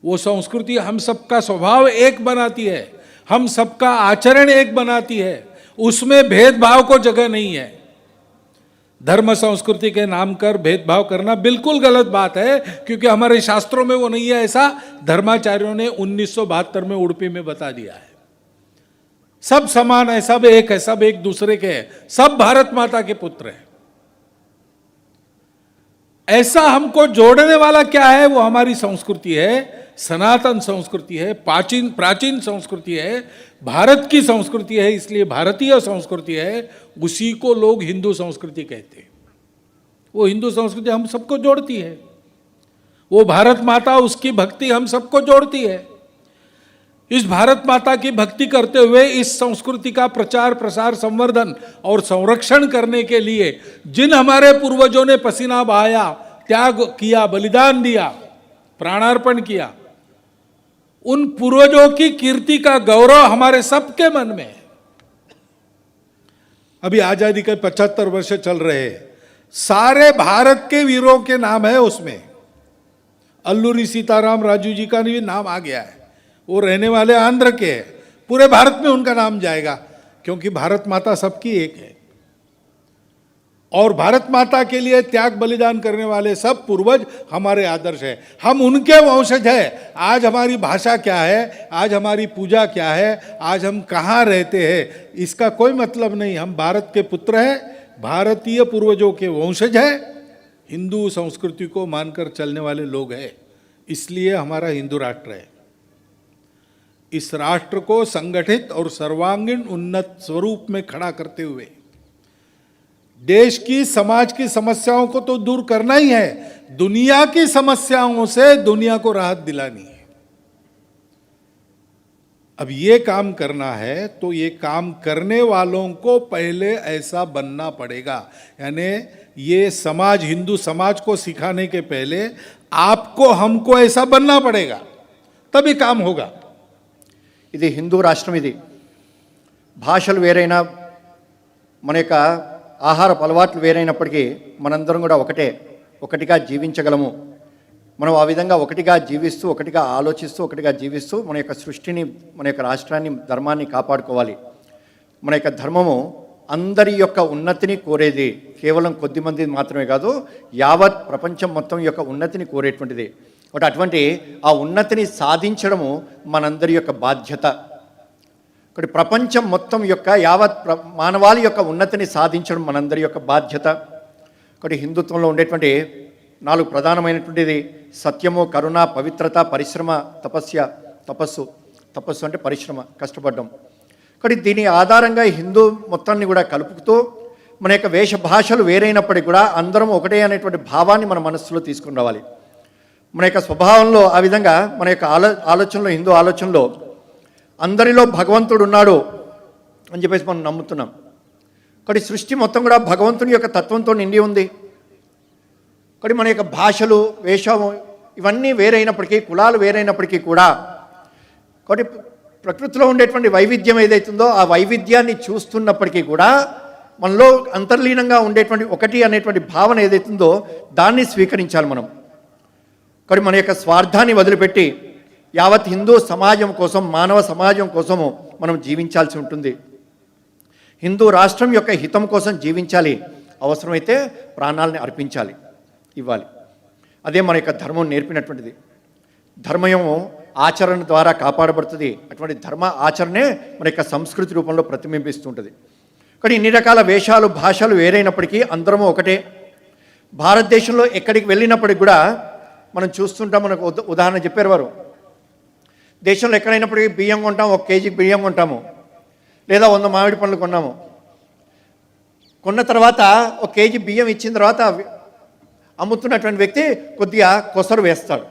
वो संस्कृति हम सबका स्वभाव एक बनाती है, हम सबका आचरण एक बनाती है, उसमें भेदभाव को जगह नहीं है। धर्म संस्कृति के नाम कर भेदभाव करना बिल्कुल गलत बात है, क्योंकि हमारे शास्त्रों में वो नहीं है। ऐसा धर्माचार्यों ने 1972 में उडुपी में बता दिया है। सब समान है, सब एक है, सब एक दूसरे के हैं, सब भारत माता के पुत्र हैं। ऐसा हमको जोड़ने वाला क्या है? वो हमारी संस्कृति है, सनातन संस्कृति है, प्राचीन संस्कृति है, भारत की संस्कृति है, इसलिए भारतीय संस्कृति है। उसी को लोग हिंदू संस्कृति कहते हैं। वो हिंदू संस्कृति हम सबको जोड़ती है। वो भारत माता, उसकी भक्ति हम सबको जोड़ती है। इस भारत माता की भक्ति करते हुए इस संस्कृति का प्रचार प्रसार, संवर्धन और संरक्षण करने के लिए जिन हमारे पूर्वजों ने पसीना बहाया, त्याग किया, बलिदान दिया, प्राणार्पण किया, उन पूर्वजों की कीर्ति का गौरव हमारे सबके मन में है। अभी आजादी के 75 वर्ष चल रहे हैं, सारे भारत के वीरों के नाम है उसमें। अल्लूरी सीताराम राजू जी का भी नाम आ गया है। वो रहने वाले आंध्र के हैं, पूरे भारत में उनका नाम जाएगा, क्योंकि भारत माता सबकी एक है। और भारत माता के लिए त्याग बलिदान करने वाले सब पूर्वज हमारे आदर्श है। हम उनके वंशज हैं। आज हमारी भाषा क्या है, आज हमारी पूजा क्या है, आज हम कहाँ रहते हैं, इसका कोई मतलब नहीं। हम भारत के पुत्र हैं, भारतीय पूर्वजों के वंशज हैं, हिंदू संस्कृति को मानकर चलने वाले लोग हैं। इसलिए हमारा हिंदू राष्ट्र है। इस राष्ट्र को संगठित और सर्वांगीण उन्नत स्वरूप में खड़ा करते हुए देश की, समाज की समस्याओं को तो दूर करना ही है, दुनिया की समस्याओं से दुनिया को राहत दिलानी है। अब ये काम करना है तो ये काम करने वालों को पहले ऐसा बनना पड़ेगा। यानी ये समाज, हिंदू समाज को सिखाने के पहले आपको, हमको ऐसा बनना पड़ेगा, तभी काम होगा। ఇది హిందూ రాష్ట్రం, ఇది భాషలు వేరైనా మన యొక్క ఆహారపు అలవాట్లు వేరైనప్పటికీ మనందరం కూడా ఒకటిగా జీవించగలము. మనం ఆ విధంగా ఒకటిగా జీవిస్తూ, ఒకటిగా ఆలోచిస్తూ, ఒకటిగా జీవిస్తూ మన యొక్క సృష్టిని, మన యొక్క రాష్ట్రాన్ని, ధర్మాన్ని కాపాడుకోవాలి. మన యొక్క ధర్మము అందరి యొక్క ఉన్నతిని కోరేది, కేవలం కొద్ది మంది మాత్రమే కాదు, యావత్ ప్రపంచం మొత్తం యొక్క ఉన్నతిని కోరేటువంటిది. కాబట్టి అటువంటి ఆ ఉన్నతిని సాధించడము మనందరి యొక్క బాధ్యత. కాబట్టి ప్రపంచం మొత్తం యొక్క యావత్ మానవాళి యొక్క ఉన్నతిని సాధించడం మనందరి యొక్క బాధ్యత. కాబట్టి హిందుత్వంలో ఉండేటువంటి 4 ప్రధానమైనటువంటిది సత్యము, కరుణ, పవిత్రత, పరిశ్రమ, తపస్సు అంటే పరిశ్రమ, కష్టపడడం. కాబట్టి దీని ఆధారంగా హిందూ మొత్తాన్ని కూడా కలుపుతూ మన యొక్క వేష భాషలు వేరైనప్పటికీ కూడా అందరం ఒకటే అనేటువంటి భావాన్ని మన మనస్సులో తీసుకుని రావాలి. మన యొక్క స్వభావంలో ఆ విధంగా మన యొక్క ఆలోచనలో, హిందూ ఆలోచనలో అందరిలో భగవంతుడు ఉన్నాడు అని చెప్పేసి మనం నమ్ముతున్నాం. కాబట్టి సృష్టి మొత్తం కూడా భగవంతుని యొక్క తత్వంతో నిండి ఉంది. కాబట్టి మన యొక్క భాషలు, వేషము ఇవన్నీ వేరైనప్పటికీ, కులాలు వేరైనప్పటికీ కూడా, కాబట్టి ప్రకృతిలో ఉండేటువంటి వైవిధ్యం ఏదైతుందో ఆ వైవిధ్యాన్ని చూస్తున్నప్పటికీ కూడా మనలో అంతర్లీనంగా ఉండేటువంటి ఒకటి అనేటువంటి భావన ఏదైతుందో దాన్ని స్వీకరించాలి మనం. కాబట్టి మన యొక్క స్వార్థాన్ని వదిలిపెట్టి యావత్ హిందూ సమాజం కోసం, మానవ సమాజం కోసము మనం జీవించాల్సి ఉంటుంది. హిందూ రాష్ట్రం యొక్క హితం కోసం జీవించాలి, అవసరమైతే ప్రాణాలని అర్పించాలి, ఇవ్వాలి. అదే మన యొక్క ధర్మం నేర్పినటువంటిది. ధర్మము ఆచరణ ద్వారా కాపాడబడుతుంది. అటువంటి ధర్మ ఆచరణే మన యొక్క సంస్కృతి రూపంలో ప్రతిబింబిస్తుంటుంది. కానీ ఇన్ని రకాల వేషాలు భాషలు వేరైనప్పటికీ అందరము ఒకటే. భారతదేశంలో ఎక్కడికి వెళ్ళినప్పటికి కూడా మనం చూస్తుంటాం. మనకు ఉదాహరణ చెప్పారు వారు, దేశంలో ఎక్కడైనప్పటికీ బియ్యం కొంటాం, 1 కేజీ బియ్యం కొంటాము, లేదా 100 మామిడి పండ్లు కొన్నాము. కొన్న తర్వాత 1 కేజీ బియ్యం ఇచ్చిన తర్వాత అమ్ముతున్నటువంటి వ్యక్తి కొద్దిగా కొసరు వేస్తాడు.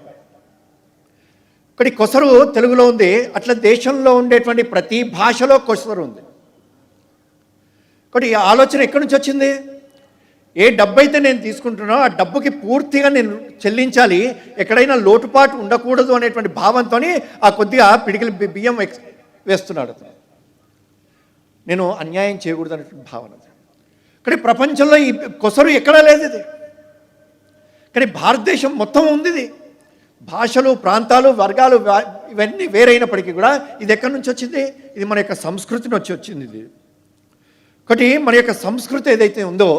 ఇక్కడ కొసరు తెలుగులో ఉంది, అట్లా దేశంలో ఉండేటువంటి ప్రతి భాషలో కొసరు ఉంది. కాబట్టి ఈ ఆలోచన ఎక్కడి నుంచి వచ్చింది? ఏ డబ్బు అయితే నేను తీసుకుంటున్నానో ఆ డబ్బుకి పూర్తిగా నేను చెల్లించాలి, ఎక్కడైనా లోటుపాటు ఉండకూడదు అనేటువంటి భావంతో ఆ కొద్దిగా పిడికిలి బియ్యం వేస్తున్నాడు అతను. నేను అన్యాయం చేయకూడదు అనేటువంటి భావన. కానీ ప్రపంచంలో ఈ కొసరు ఎక్కడా లేదు ఇది. కానీ భారతదేశం మొత్తం ఉంది ఇది. భాషలు, ప్రాంతాలు, వర్గాలు ఇవన్నీ వేరైనప్పటికీ కూడా ఇది ఎక్కడి నుంచి వచ్చింది? ఇది మన యొక్క సంస్కృతి నుంచి వచ్చింది. ఇది ఒకటి మన యొక్క సంస్కృతి ఏదైతే ఉందో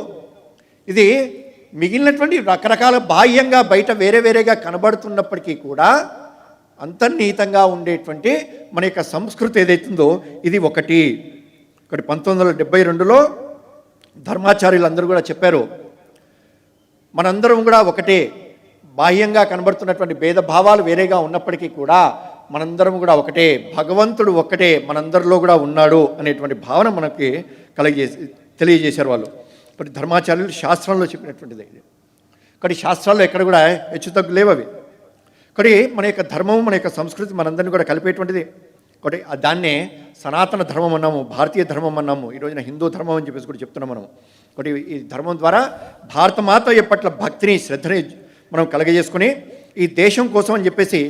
ఇది మిగిలినటువంటి రకరకాల బాహ్యంగా బయట వేరే వేరేగా కనబడుతున్నప్పటికీ కూడా అంతర్నీతంగా ఉండేటువంటి మన యొక్క సంస్కృతి ఏదైతుందో ఇది ఒకటి. 1972లో ధర్మాచార్యులు అందరూ కూడా చెప్పారు, మనందరం కూడా ఒకటే. బాహ్యంగా కనబడుతున్నటువంటి భేదభావాలు వేరేగా ఉన్నప్పటికీ కూడా మనందరం కూడా ఒకటే, భగవంతుడు ఒక్కటే మనందరిలో కూడా ఉన్నాడు అనేటువంటి భావన మనకి తెలియజేశారు వాళ్ళు. ఇప్పుడు ధర్మాచార్యులు శాస్త్రంలో చెప్పినటువంటిది ఇది. కానీ శాస్త్రాల్లో ఎక్కడ కూడా హెచ్చుతగ్గు లేవు అవి. కానీ మన యొక్క ధర్మం, మన యొక్క సంస్కృతి మనందరినీ కూడా కలిపేటువంటిది. ఒకటి దాన్నే సనాతన ధర్మం అన్నాము, భారతీయ ధర్మం అన్నాము, ఈ రోజున హిందూ ధర్మం అని చెప్పేసి కూడా చెప్తున్నాం మనం. ఒకటి ఈ ధర్మం ద్వారా భారతమాత పట్ల భక్తిని, శ్రద్ధని మనం కలగజేసుకుని ఈ దేశం కోసం అని చెప్పేసి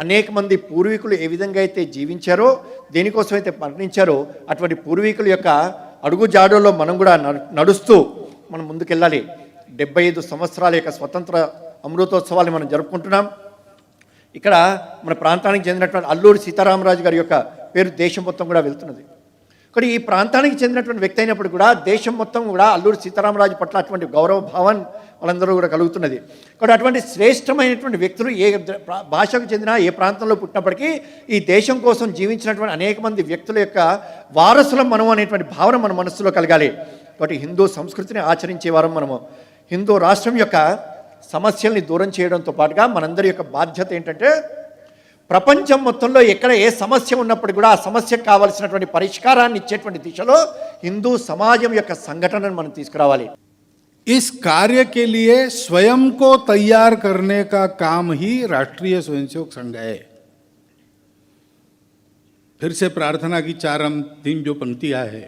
అనేక మంది పూర్వీకులు ఏ విధంగా అయితే జీవించారో, దేనికోసం అయితే మరణించారో అటువంటి పూర్వీకుల యొక్క అడుగు జాడల్లో మనం కూడా నడుస్తూ మనం ముందుకెళ్ళాలి. 75 సంవత్సరాల యొక్క స్వతంత్ర అమృతోత్సవాన్ని మనం జరుపుకుంటున్నాం. ఇక్కడ మన ప్రాంతానికి చెందినటువంటి అల్లూరి సీతారామరాజు గారి యొక్క పేరు దేశం మొత్తం కూడా వెళ్తున్నది. కానీ ఈ ప్రాంతానికి చెందినటువంటి వ్యక్తి అయినప్పుడు కూడా దేశం మొత్తం కూడా అల్లూరి సీతారామరాజు పట్ల అటువంటి గౌరవ భావం వాళ్ళందరూ కూడా కలుగుతున్నది. కాబట్టి అటువంటి శ్రేష్టమైనటువంటి వ్యక్తులు ఏ భాషకు చెందిన, ఏ ప్రాంతంలో పుట్టినప్పటికీ ఈ దేశం కోసం జీవించినటువంటి అనేక మంది వ్యక్తుల యొక్క వారసులం మనం అనేటువంటి భావన మన మనస్సులో కలగాలి. కాబట్టి హిందూ సంస్కృతిని ఆచరించే వారం మనము. హిందూ రాష్ట్రం యొక్క సమస్యల్ని దూరం చేయడంతో పాటుగా మనందరి యొక్క బాధ్యత ఏంటంటే ప్రపంచం మొత్తంలో ఎక్కడ ఏ సమస్య ఉన్నప్పుడు కూడా ఆ సమస్యకు కావాల్సినటువంటి పరిష్కారాన్ని ఇచ్చేటువంటి దిశలో హిందూ సమాజం యొక్క సంఘటనను మనం తీసుకురావాలి. इस कार्य के लिए स्वयं को तैयार करने का काम ही राष्ट्रीय स्वयंसेवक संघ है. फिर से प्रार्थना की 4 जो पंक्तियां है,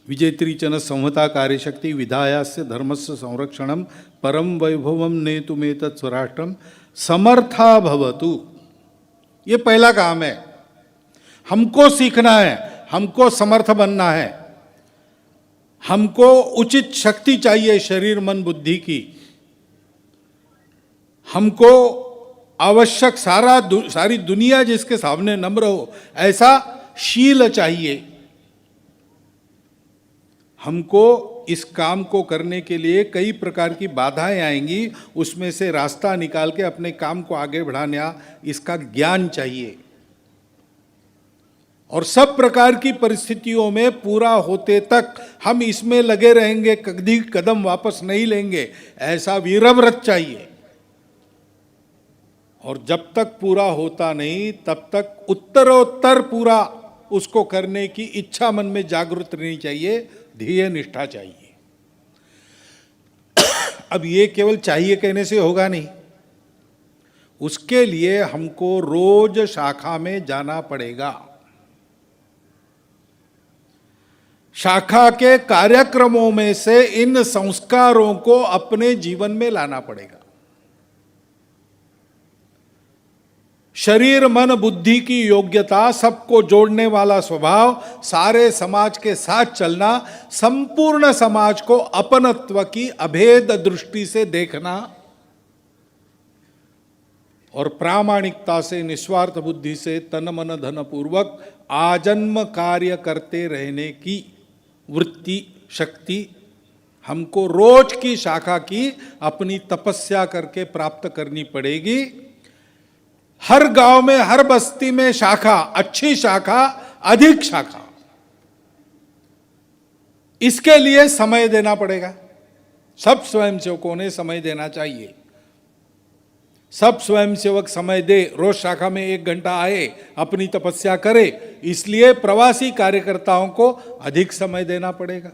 विजेत्री चन संहता कार्यशक्ति विधायास्य धर्मस्य संरक्षणम परम वैभवम नेतुमेतत् स्वराष्ट्रम समर्था भवतु. ये पहला काम है. हमको सीखना है, हमको समर्थ बनना है, हमको उचित शक्ति चाहिए शरीर मन बुद्धि की, हमको आवश्यक सारी दुनिया जिसके सामने नम्र हो ऐसा शील चाहिए. हमको इस काम को करने के लिए कई प्रकार की बाधाएं आएंगी, उसमें से रास्ता निकाल के अपने काम को आगे बढ़ाना इसका ज्ञान चाहिए. और सब प्रकार की परिस्थितियों में पूरा होते तक हम इसमें लगे रहेंगे, कभी कदम वापस नहीं लेंगे, ऐसा वीरव्रत चाहिए. और जब तक पूरा होता नहीं तब तक उत्तरोत्तर पूरा उसको करने की इच्छा मन में जागृत रहनी चाहिए, ध्येय निष्ठा चाहिए. अब ये केवल चाहिए कहने से होगा नहीं, उसके लिए हमको रोज शाखा में जाना पड़ेगा. शाखा के कार्यक्रमों में से इन संस्कारों को अपने जीवन में लाना पड़ेगा. शरीर मन बुद्धि की योग्यता, सबको जोड़ने वाला स्वभाव, सारे समाज के साथ चलना, संपूर्ण समाज को अपनत्व की अभेद दृष्टि से देखना और प्रामाणिकता से, निस्वार्थ बुद्धि से, तन मन धन पूर्वक आजन्म कार्य करते रहने की वृत्ति शक्ति हमको रोज की शाखा की अपनी तपस्या करके प्राप्त करनी पड़ेगी. हर गांव में, हर बस्ती में शाखा, अच्छी शाखा, अधिक शाखा, इसके लिए समय देना पड़ेगा। सब स्वयंसेवकों ने समय देना चाहिए। सब स्वयंसेवक समय दे, रोज शाखा में 1 घंटा आए, अपनी तपस्या करे। इसलिए प्रवासी कार्यकर्ताओं को अधिक समय देना पड़ेगा।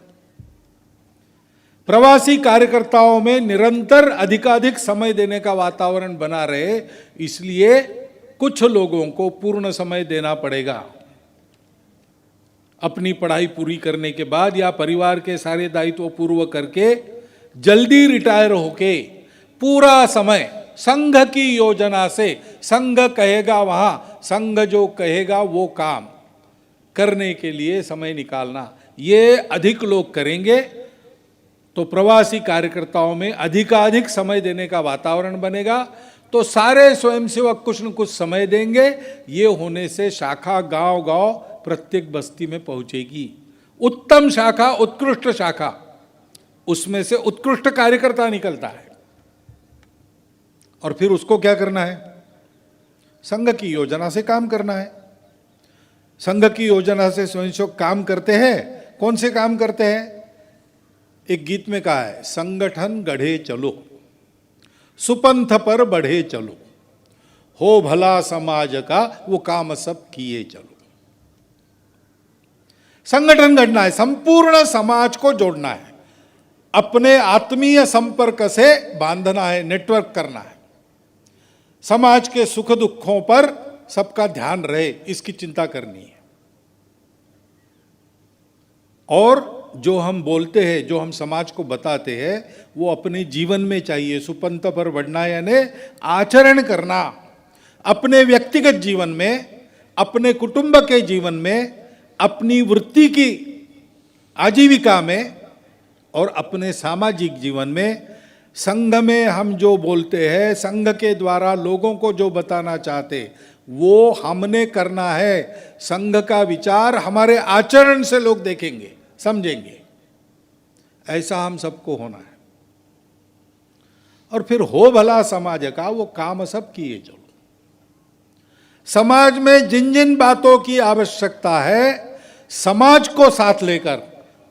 प्रवासी कार्यकर्ताओं में निरंतर अधिकाधिक समय देने का वातावरण बना रहे, इसलिए कुछ लोगों को पूर्ण समय देना पड़ेगा। अपनी पढ़ाई पूरी करने के बाद या परिवार के सारे दायित्व पूर्व करके जल्दी रिटायर होके पूरा समय संघ की योजना से, संघ कहेगा वहां, संघ जो कहेगा वो काम करने के लिए समय निकालना, ये अधिक लोग करेंगे तो प्रवासी कार्यकर्ताओं में अधिकाधिक समय देने का वातावरण बनेगा। तो सारे स्वयंसेवक कुछ न कुछ समय देंगे। ये होने से शाखा गांव गांव प्रत्येक बस्ती में पहुंचेगी। उत्तम शाखा, उत्कृष्ट शाखा, उसमें से उत्कृष्ट कार्यकर्ता निकलता है। और फिर उसको क्या करना है? संघ की योजना से काम करना है। संघ की योजना से स्वयंसेवक काम करते हैं। कौन से काम करते हैं? एक गीत में कहा है, संगठन गढ़े चलो, सुपंथ पर बढ़े चलो, हो भला समाज का वो काम सब किए चलो। संगठन गढ़ना है, संपूर्ण समाज को जोड़ना है, अपने आत्मीय संपर्क से बांधना है, नेटवर्क करना है। समाज के सुख दुखों पर सबका ध्यान रहे, इसकी चिंता करनी है। और जो हम बोलते हैं, जो हम समाज को बताते हैं, वो अपने जीवन में चाहिए। सुपंथ पर बढ़ना यानी आचरण करना, अपने व्यक्तिगत जीवन में, अपने कुटुंब के जीवन में, अपनी वृत्ति की आजीविका में और अपने सामाजिक जीवन में। संघ में हम जो बोलते हैं, संघ के द्वारा लोगों को जो बताना चाहते, वो हमने करना है। संघ का विचार हमारे आचरण से लोग देखेंगे, समझेंगे। ऐसा हम सबको होना है। और फिर हो भला समाज का वो काम सब किए चलो। समाज में जिन जिन बातों की आवश्यकता है, समाज को साथ लेकर,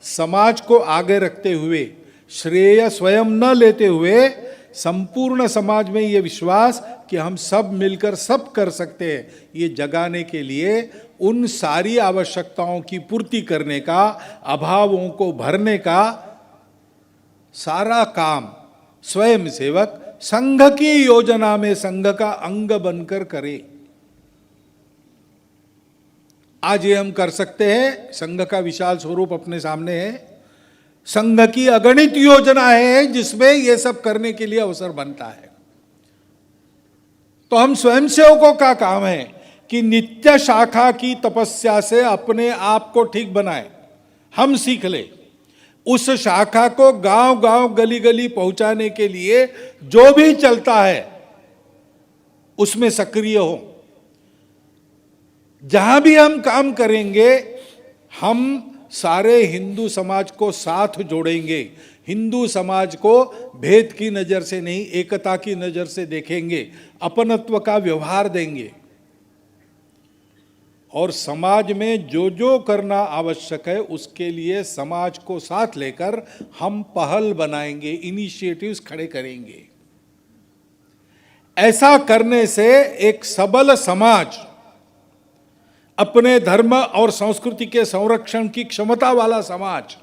समाज को आगे रखते हुए, श्रेय स्वयं न लेते हुए, संपूर्ण समाज में ये विश्वास कि हम सब मिलकर सब कर सकते हैं, ये जगाने के लिए उन सारी आवश्यकताओं की पूर्ति करने का, अभावों को भरने का सारा काम स्वयंसेवक संघ की योजना में संघ का अंग बनकर करे। आज ये हम कर सकते हैं। संघ का विशाल स्वरूप अपने सामने है। संघ की अगणित योजना है जिसमें ये सब करने के लिए अवसर बनता है। तो हम स्वयंसेवकों का काम है कि नित्य शाखा की तपस्या से अपने आप को ठीक बनाए, हम सीख ले। उस शाखा को गांव गांव, गली गली पहुंचाने के लिए जो भी चलता है उसमें सक्रिय हो। जहां भी हम काम करेंगे, हम सारे हिंदू समाज को साथ जोड़ेंगे। हिंदू समाज को भेद की नजर से नहीं, एकता की नजर से देखेंगे, अपनत्व का व्यवहार देंगे। और समाज में जो जो करना आवश्यक है उसके लिए समाज को साथ लेकर हम पहल बनाएंगे, इनिशिएटिव्स खड़े करेंगे। ऐसा करने से एक सबल समाज, अपने धर्म और संस्कृति के संरक्षण की क्षमता वाला समाज,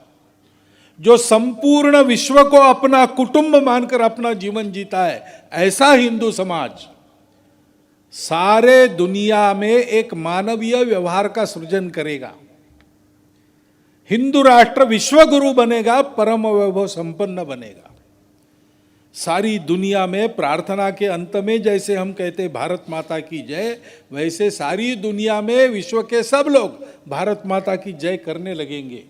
जो संपूर्ण विश्व को अपना कुटुंब मानकर अपना जीवन जीता है, ऐसा हिंदू समाज सारे दुनिया में एक मानवीय व्यवहार का सृजन करेगा। हिंदू राष्ट्र विश्व गुरु बनेगा, परम वैभव संपन्न बनेगा। सारी दुनिया में प्रार्थना के अंत में जैसे हम कहते भारत माता की जय, वैसे सारी दुनिया में विश्व के सब लोग भारत माता की जय करने लगेंगे।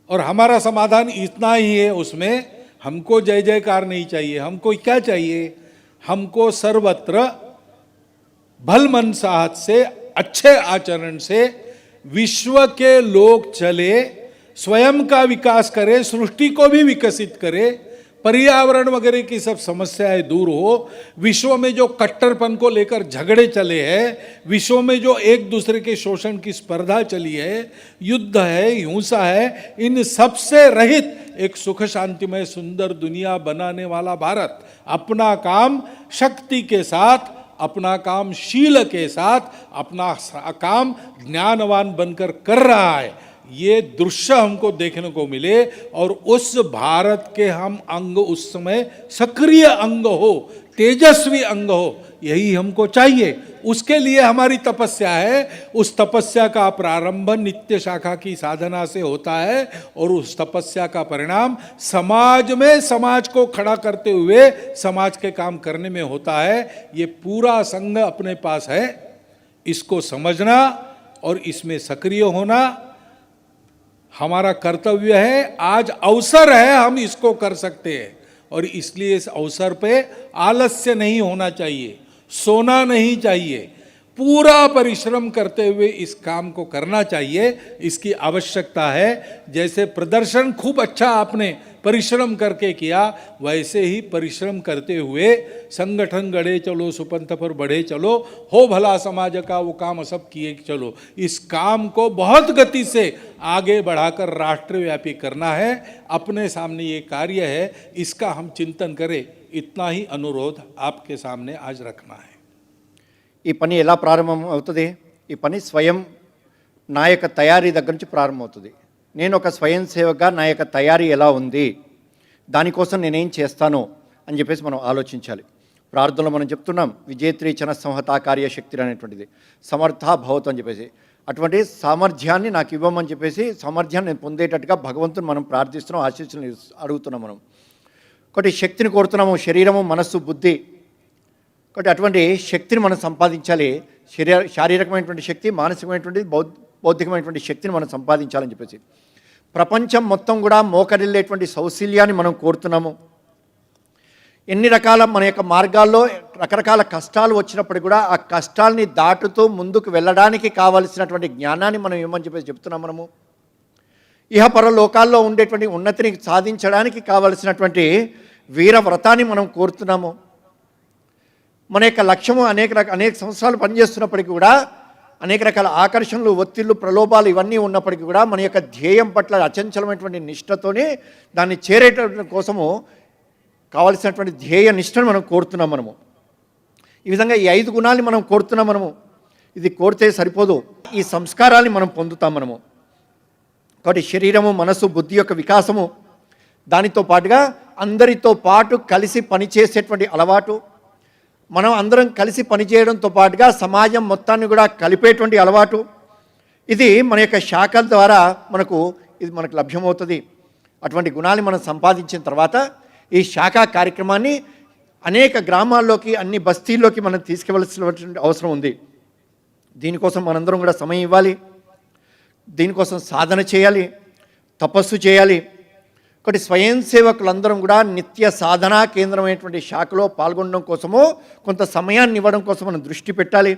और हमारा समाधान इतना ही है, उसमें हमको जय जयकार नहीं चाहिए। हमको क्या चाहिए? हमको सर्वत्र भल मनसाहत से, अच्छे आचरण से विश्व के लोग चले, स्वयं का विकास करे, सृष्टि को भी विकसित करे, पर्यावरण वगैरह की सब समस्याएं दूर हो, विश्व में जो कट्टरपन को लेकर झगड़े चले हैं, विश्व में जो एक दूसरे के शोषण की स्पर्धा चली है, युद्ध है, हिंसा है, इन सबसे रहित एक सुख शांतिमय सुंदर दुनिया बनाने वाला भारत अपना काम शक्ति के साथ, अपना काम शील के साथ, अपना काम ज्ञानवान बनकर कर रहा है। ये दृश्य हमको देखने को मिले और उस भारत के हम अंग उस समय सक्रिय अंग हो, तेजस्वी अंग हो, यही हमको चाहिए। उसके लिए हमारी तपस्या है। उस तपस्या का प्रारंभ नित्य शाखा की साधना से होता है और उस तपस्या का परिणाम समाज में समाज को खड़ा करते हुए समाज के काम करने में होता है। ये पूरा संघ अपने पास है, इसको समझना और इसमें सक्रिय होना हमारा कर्तव्य है। आज अवसर है, हम इसको कर सकते हैं और इसलिए इस अवसर पे आलस्य नहीं होना चाहिए, सोना नहीं चाहिए, पूरा परिश्रम करते हुए इस काम को करना चाहिए। इसकी आवश्यकता है। जैसे प्रदर्शन खूब अच्छा आपने परिश्रम करके किया, वैसे ही परिश्रम करते हुए संगठन गढ़े चलो, सुपंथ पर बढ़े चलो, हो भला समाज का वो काम सब किए चलो। इस काम को बहुत गति से आगे बढ़ाकर राष्ट्रव्यापी करना है। अपने सामने ये कार्य है, इसका हम चिंतन करें। इतना ही अनुरोध आपके सामने आज रखना है। ఈ పని ఎలా ప్రారంభం అవుతుంది? ఈ పని స్వయం నా యొక్క తయారీ దగ్గర నుంచి ప్రారంభమవుతుంది. నేను ఒక స్వయం సేవగా నా యొక్క తయారీ ఎలా ఉంది, దానికోసం నేనేం చేస్తాను అని చెప్పేసి మనం ఆలోచించాలి. ప్రార్థనలో మనం చెప్తున్నాం విజేత్రి చన సంహతా కార్యశక్తి అనేటువంటిది, సమర్థా భవతు అని చెప్పేసి. అటువంటి సామర్థ్యాన్ని నాకు ఇవ్వమని చెప్పేసి, సామర్థ్యాన్ని నేను పొందేటట్టుగా భగవంతుని మనం ప్రార్థిస్తున్నాం, ఆశీస్సులు అడుగుతున్నాం. మనం ఒకటి శక్తిని కోరుతున్నాము, శరీరము మనస్సు బుద్ధి. కాబట్టి అటువంటి శక్తిని మనం సంపాదించాలి. శారీరకమైనటువంటి శక్తి, మానసికమైనటువంటి బౌద్ధికమైనటువంటి శక్తిని మనం సంపాదించాలని చెప్పేసి ప్రపంచం మొత్తం కూడా మోకరిల్లేటువంటి సౌశల్యాన్ని మనం కోరుతున్నాము. ఎన్ని రకాల మన యొక్క మార్గాల్లో రకరకాల కష్టాలు వచ్చినప్పటికీ కూడా ఆ కష్టాలని దాటుతూ ముందుకు వెళ్ళడానికి కావలసినటువంటి జ్ఞానాన్ని మనం ఏమని చెప్పేసి చెప్తున్నాం. మనము ఇహపర లోకాల్లో ఉండేటువంటి ఉన్నతిని సాధించడానికి కావలసినటువంటి వీరవ్రతాన్ని మనం కోరుతున్నాము. మన యొక్క లక్ష్యము అనేక సంవత్సరాలు పనిచేస్తున్నప్పటికీ కూడా అనేక రకాల ఆకర్షణలు, ఒత్తిళ్లు, ప్రలోభాలు ఇవన్నీ ఉన్నప్పటికీ కూడా మన యొక్క ధ్యేయం పట్ల అచంచలమైనటువంటి నిష్ఠతోనే దాన్ని చేరేట కోసము కావలసినటువంటి ధ్యేయ నిష్ఠను మనం కోరుతున్నాం. మనము ఈ విధంగా ఈ 5 గుణాలని మనం కోరుతున్నాం. మనము ఇది కోరితే సరిపోదు, ఈ సంస్కారాన్ని మనం పొందుతాం. మనము కాబట్టి శరీరము, మనసు, బుద్ధి యొక్క వికాసము, దానితో పాటుగా అందరితో పాటు కలిసి పనిచేసేటువంటి అలవాటు, మనం అందరం కలిసి పనిచేయడంతో పాటుగా సమాజం మొత్తాన్ని కూడా కలిపేటువంటి అలవాటు, ఇది మన యొక్క శాఖల ద్వారా మనకు లభ్యమవుతుంది. అటువంటి గుణాన్ని మనం సంపాదించిన తర్వాత ఈ శాఖా కార్యక్రమాన్ని అనేక గ్రామాల్లోకి, అన్ని బస్తీల్లోకి మనం తీసుకెళ్లవలసినటువంటి అవసరం ఉంది. దీనికోసం మనందరం కూడా సమయం ఇవ్వాలి, దీనికోసం సాధన చేయాలి, తపస్సు చేయాలి. ఒకటి స్వయం సేవకులందరం కూడా నిత్య సాధనా కేంద్రమైనటువంటి శాఖలో పాల్గొనడం కోసము కొంత సమయాన్ని ఇవ్వడం కోసం మనం దృష్టి పెట్టాలి.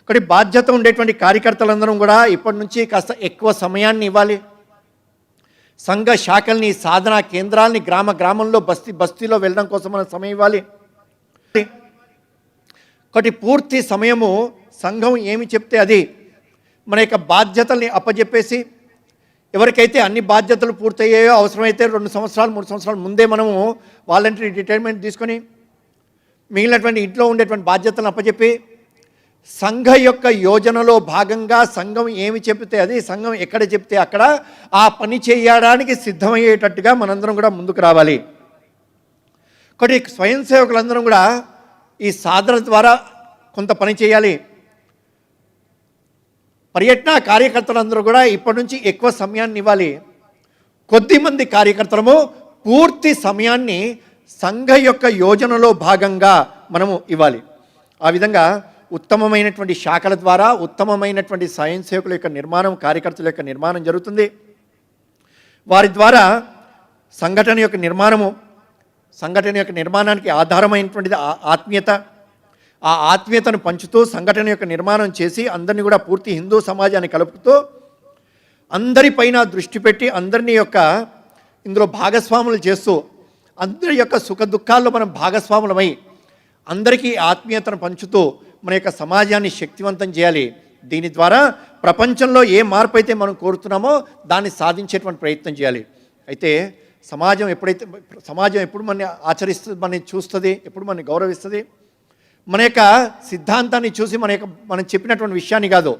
ఒకటి బాధ్యత ఉండేటువంటి కార్యకర్తలందరం కూడా ఇప్పటి నుంచి కాస్త ఎక్కువ సమయాన్ని ఇవ్వాలి. సంఘ శాఖల్ని, సాధనా కేంద్రాలని గ్రామంలో బస్తీలో వెళ్ళడం కోసం మనం సమయం ఇవ్వాలి. ఒకటి పూర్తి సమయము సంఘం ఏమి చెప్తే అది మన యొక్క బాధ్యతల్ని అప్పజెప్పేసి, ఎవరికైతే అన్ని బాధ్యతలు పూర్తయ్యాయో అవసరమైతే 2 సంవత్సరాలు 3 సంవత్సరాల ముందే మనము వాలంటరీ రిటైర్మెంట్ తీసుకొని మిగిలినటువంటి ఇంట్లో ఉండేటువంటి బాధ్యతలను అప్పచెప్పి సంఘ యొక్క యోజనలో భాగంగా సంఘం ఏమి చెప్తే అది, సంఘం ఎక్కడ చెప్తే అక్కడ ఆ పని చేయడానికి సిద్ధమయ్యేటట్టుగా మనందరం కూడా ముందుకు రావాలి. ఒకటి స్వయం సేవకులందరం కూడా ఈ సాధన ద్వారా కొంత పని చేయాలి. పర్యటన కార్యకర్తలందరూ కూడా ఇప్పటి నుంచి ఎక్కువ సమయాన్ని ఇవ్వాలి. కొద్దిమంది కార్యకర్తలము పూర్తి సమయాన్ని సంఘ యొక్క యోజనలో భాగంగా మనము ఇవ్వాలి. ఆ విధంగా ఉత్తమమైనటువంటి శాఖల ద్వారా ఉత్తమమైనటువంటి స్వయం సేవకుల యొక్క నిర్మాణం, కార్యకర్తల యొక్క నిర్మాణం జరుగుతుంది. వారి ద్వారా సంఘటన యొక్క నిర్మాణానికి ఆధారమైనటువంటిది ఆత్మీయత. ఆ ఆత్మీయతను పంచుతూ సంఘటన యొక్క నిర్మాణం చేసి అందరినీ కూడా పూర్తి హిందూ సమాజాన్ని కలుపుతూ అందరిపైన దృష్టి పెట్టి అందరినీ యొక్క ఇందులో భాగస్వాములు చేస్తూ అందరి యొక్క సుఖ దుఃఖాల్లో మనం భాగస్వాములమై అందరికీ ఆత్మీయతను పంచుతూ మన యొక్క సమాజాన్ని శక్తివంతం చేయాలి. దీని ద్వారా ప్రపంచంలో ఏ మార్పు అయితే మనం కోరుతున్నామో దాన్ని సాధించేటువంటి ప్రయత్నం చేయాలి. అయితే సమాజం ఎప్పుడు మనని ఆచరిస్తుంది, మనని చూస్తుంది, ఎప్పుడు మనని గౌరవిస్తుంది? మన యొక్క సిద్ధాంతాన్ని చూసి మనం చెప్పినటువంటి విషయాన్ని కాదు,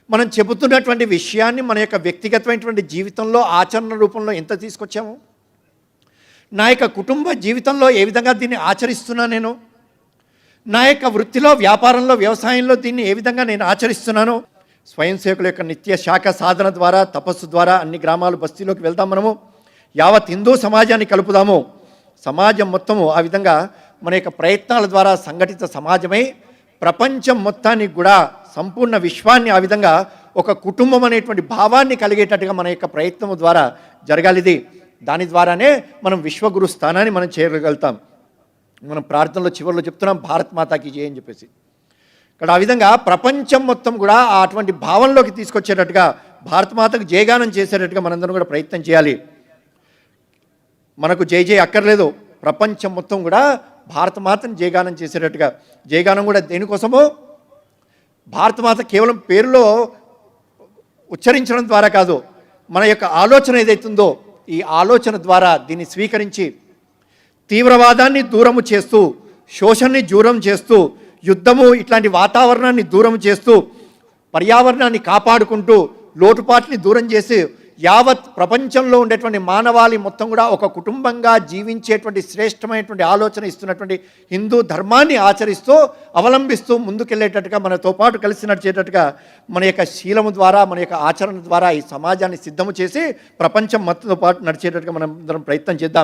మనం చెబుతున్నటువంటి విషయాన్ని మన యొక్క వ్యక్తిగతమైనటువంటి జీవితంలో ఆచరణ రూపంలో ఎంత తీసుకొచ్చాము, నా యొక్క కుటుంబ జీవితంలో ఏ విధంగా దీన్ని ఆచరిస్తున్నా, నేను నా యొక్క వృత్తిలో, వ్యాపారంలో, వ్యవసాయంలో దీన్ని ఏ విధంగా నేను ఆచరిస్తున్నాను. స్వయం సేవకుల యొక్క నిత్య శాఖ సాధన ద్వారా, తపస్సు ద్వారా అన్ని గ్రామాలు బస్తీలోకి వెళ్దాం. మనము యావత్ హిందూ సమాజాన్ని కలుపుదాము. సమాజం మొత్తము ఆ విధంగా మన యొక్క ప్రయత్నాల ద్వారా సంఘటిత సమాజమై ప్రపంచం మొత్తానికి కూడా సంపూర్ణ విశ్వాన్ని ఆ విధంగా ఒక కుటుంబం అనేటువంటి భావాన్ని కలిగేటట్టుగా మన యొక్క ప్రయత్నం ద్వారా జరగాలిది. దాని ద్వారానే మనం విశ్వగురు స్థానాన్ని మనం చేరగలుగుతాం. మనం ప్రార్థనలో చివరిలో చెప్తున్నాం భారత్ మాతాకి జై అని చెప్పేసి. ఇక్కడ ఆ విధంగా ప్రపంచం మొత్తం కూడా అటువంటి భావంలోకి తీసుకొచ్చేటట్టుగా భారత్ మాతకు జయగానం చేసేటట్టుగా మనందరం కూడా ప్రయత్నం చేయాలి. మనకు జై జై అక్కర్లేదు, ప్రపంచం మొత్తం కూడా భారతమాతను జయగానం చేసేటట్టుగా. జయగానం కూడా దేనికోసమో, భారతమాత కేవలం పేరులో ఉచ్చరించడం ద్వారా కాదు, మన యొక్క ఆలోచన ఏదైతుందో ఈ ఆలోచన ద్వారా దీన్ని స్వీకరించి తీవ్రవాదాన్ని దూరము చేస్తూ, శోషణని దూరం చేస్తూ, యుద్ధము ఇట్లాంటి వాతావరణాన్ని దూరం చేస్తూ, పర్యావరణాన్ని కాపాడుకుంటూ, లోటుపాట్ని దూరం చేసి యావత్ ప్రపంచంలో ఉండేటువంటి మానవాళి మొత్తం కూడా ఒక కుటుంబంగా జీవించేటువంటి శ్రేష్టమైనటువంటి ఆలోచన ఇస్తున్నటువంటి హిందూ ధర్మాన్ని ఆచరిస్తూ అవలంబిస్తూ ముందుకెళ్ళేటట్టుగా, మనతో పాటు కలిసి నడిచేటట్టుగా మన యొక్క శీలము ద్వారా, మన యొక్క ఆచరణ ద్వారా ఈ సమాజాన్ని సిద్ధము చేసి ప్రపంచం మొత్తంతో పాటు నడిచేటట్టుగా మనం అందరం ప్రయత్నం చేద్దాం.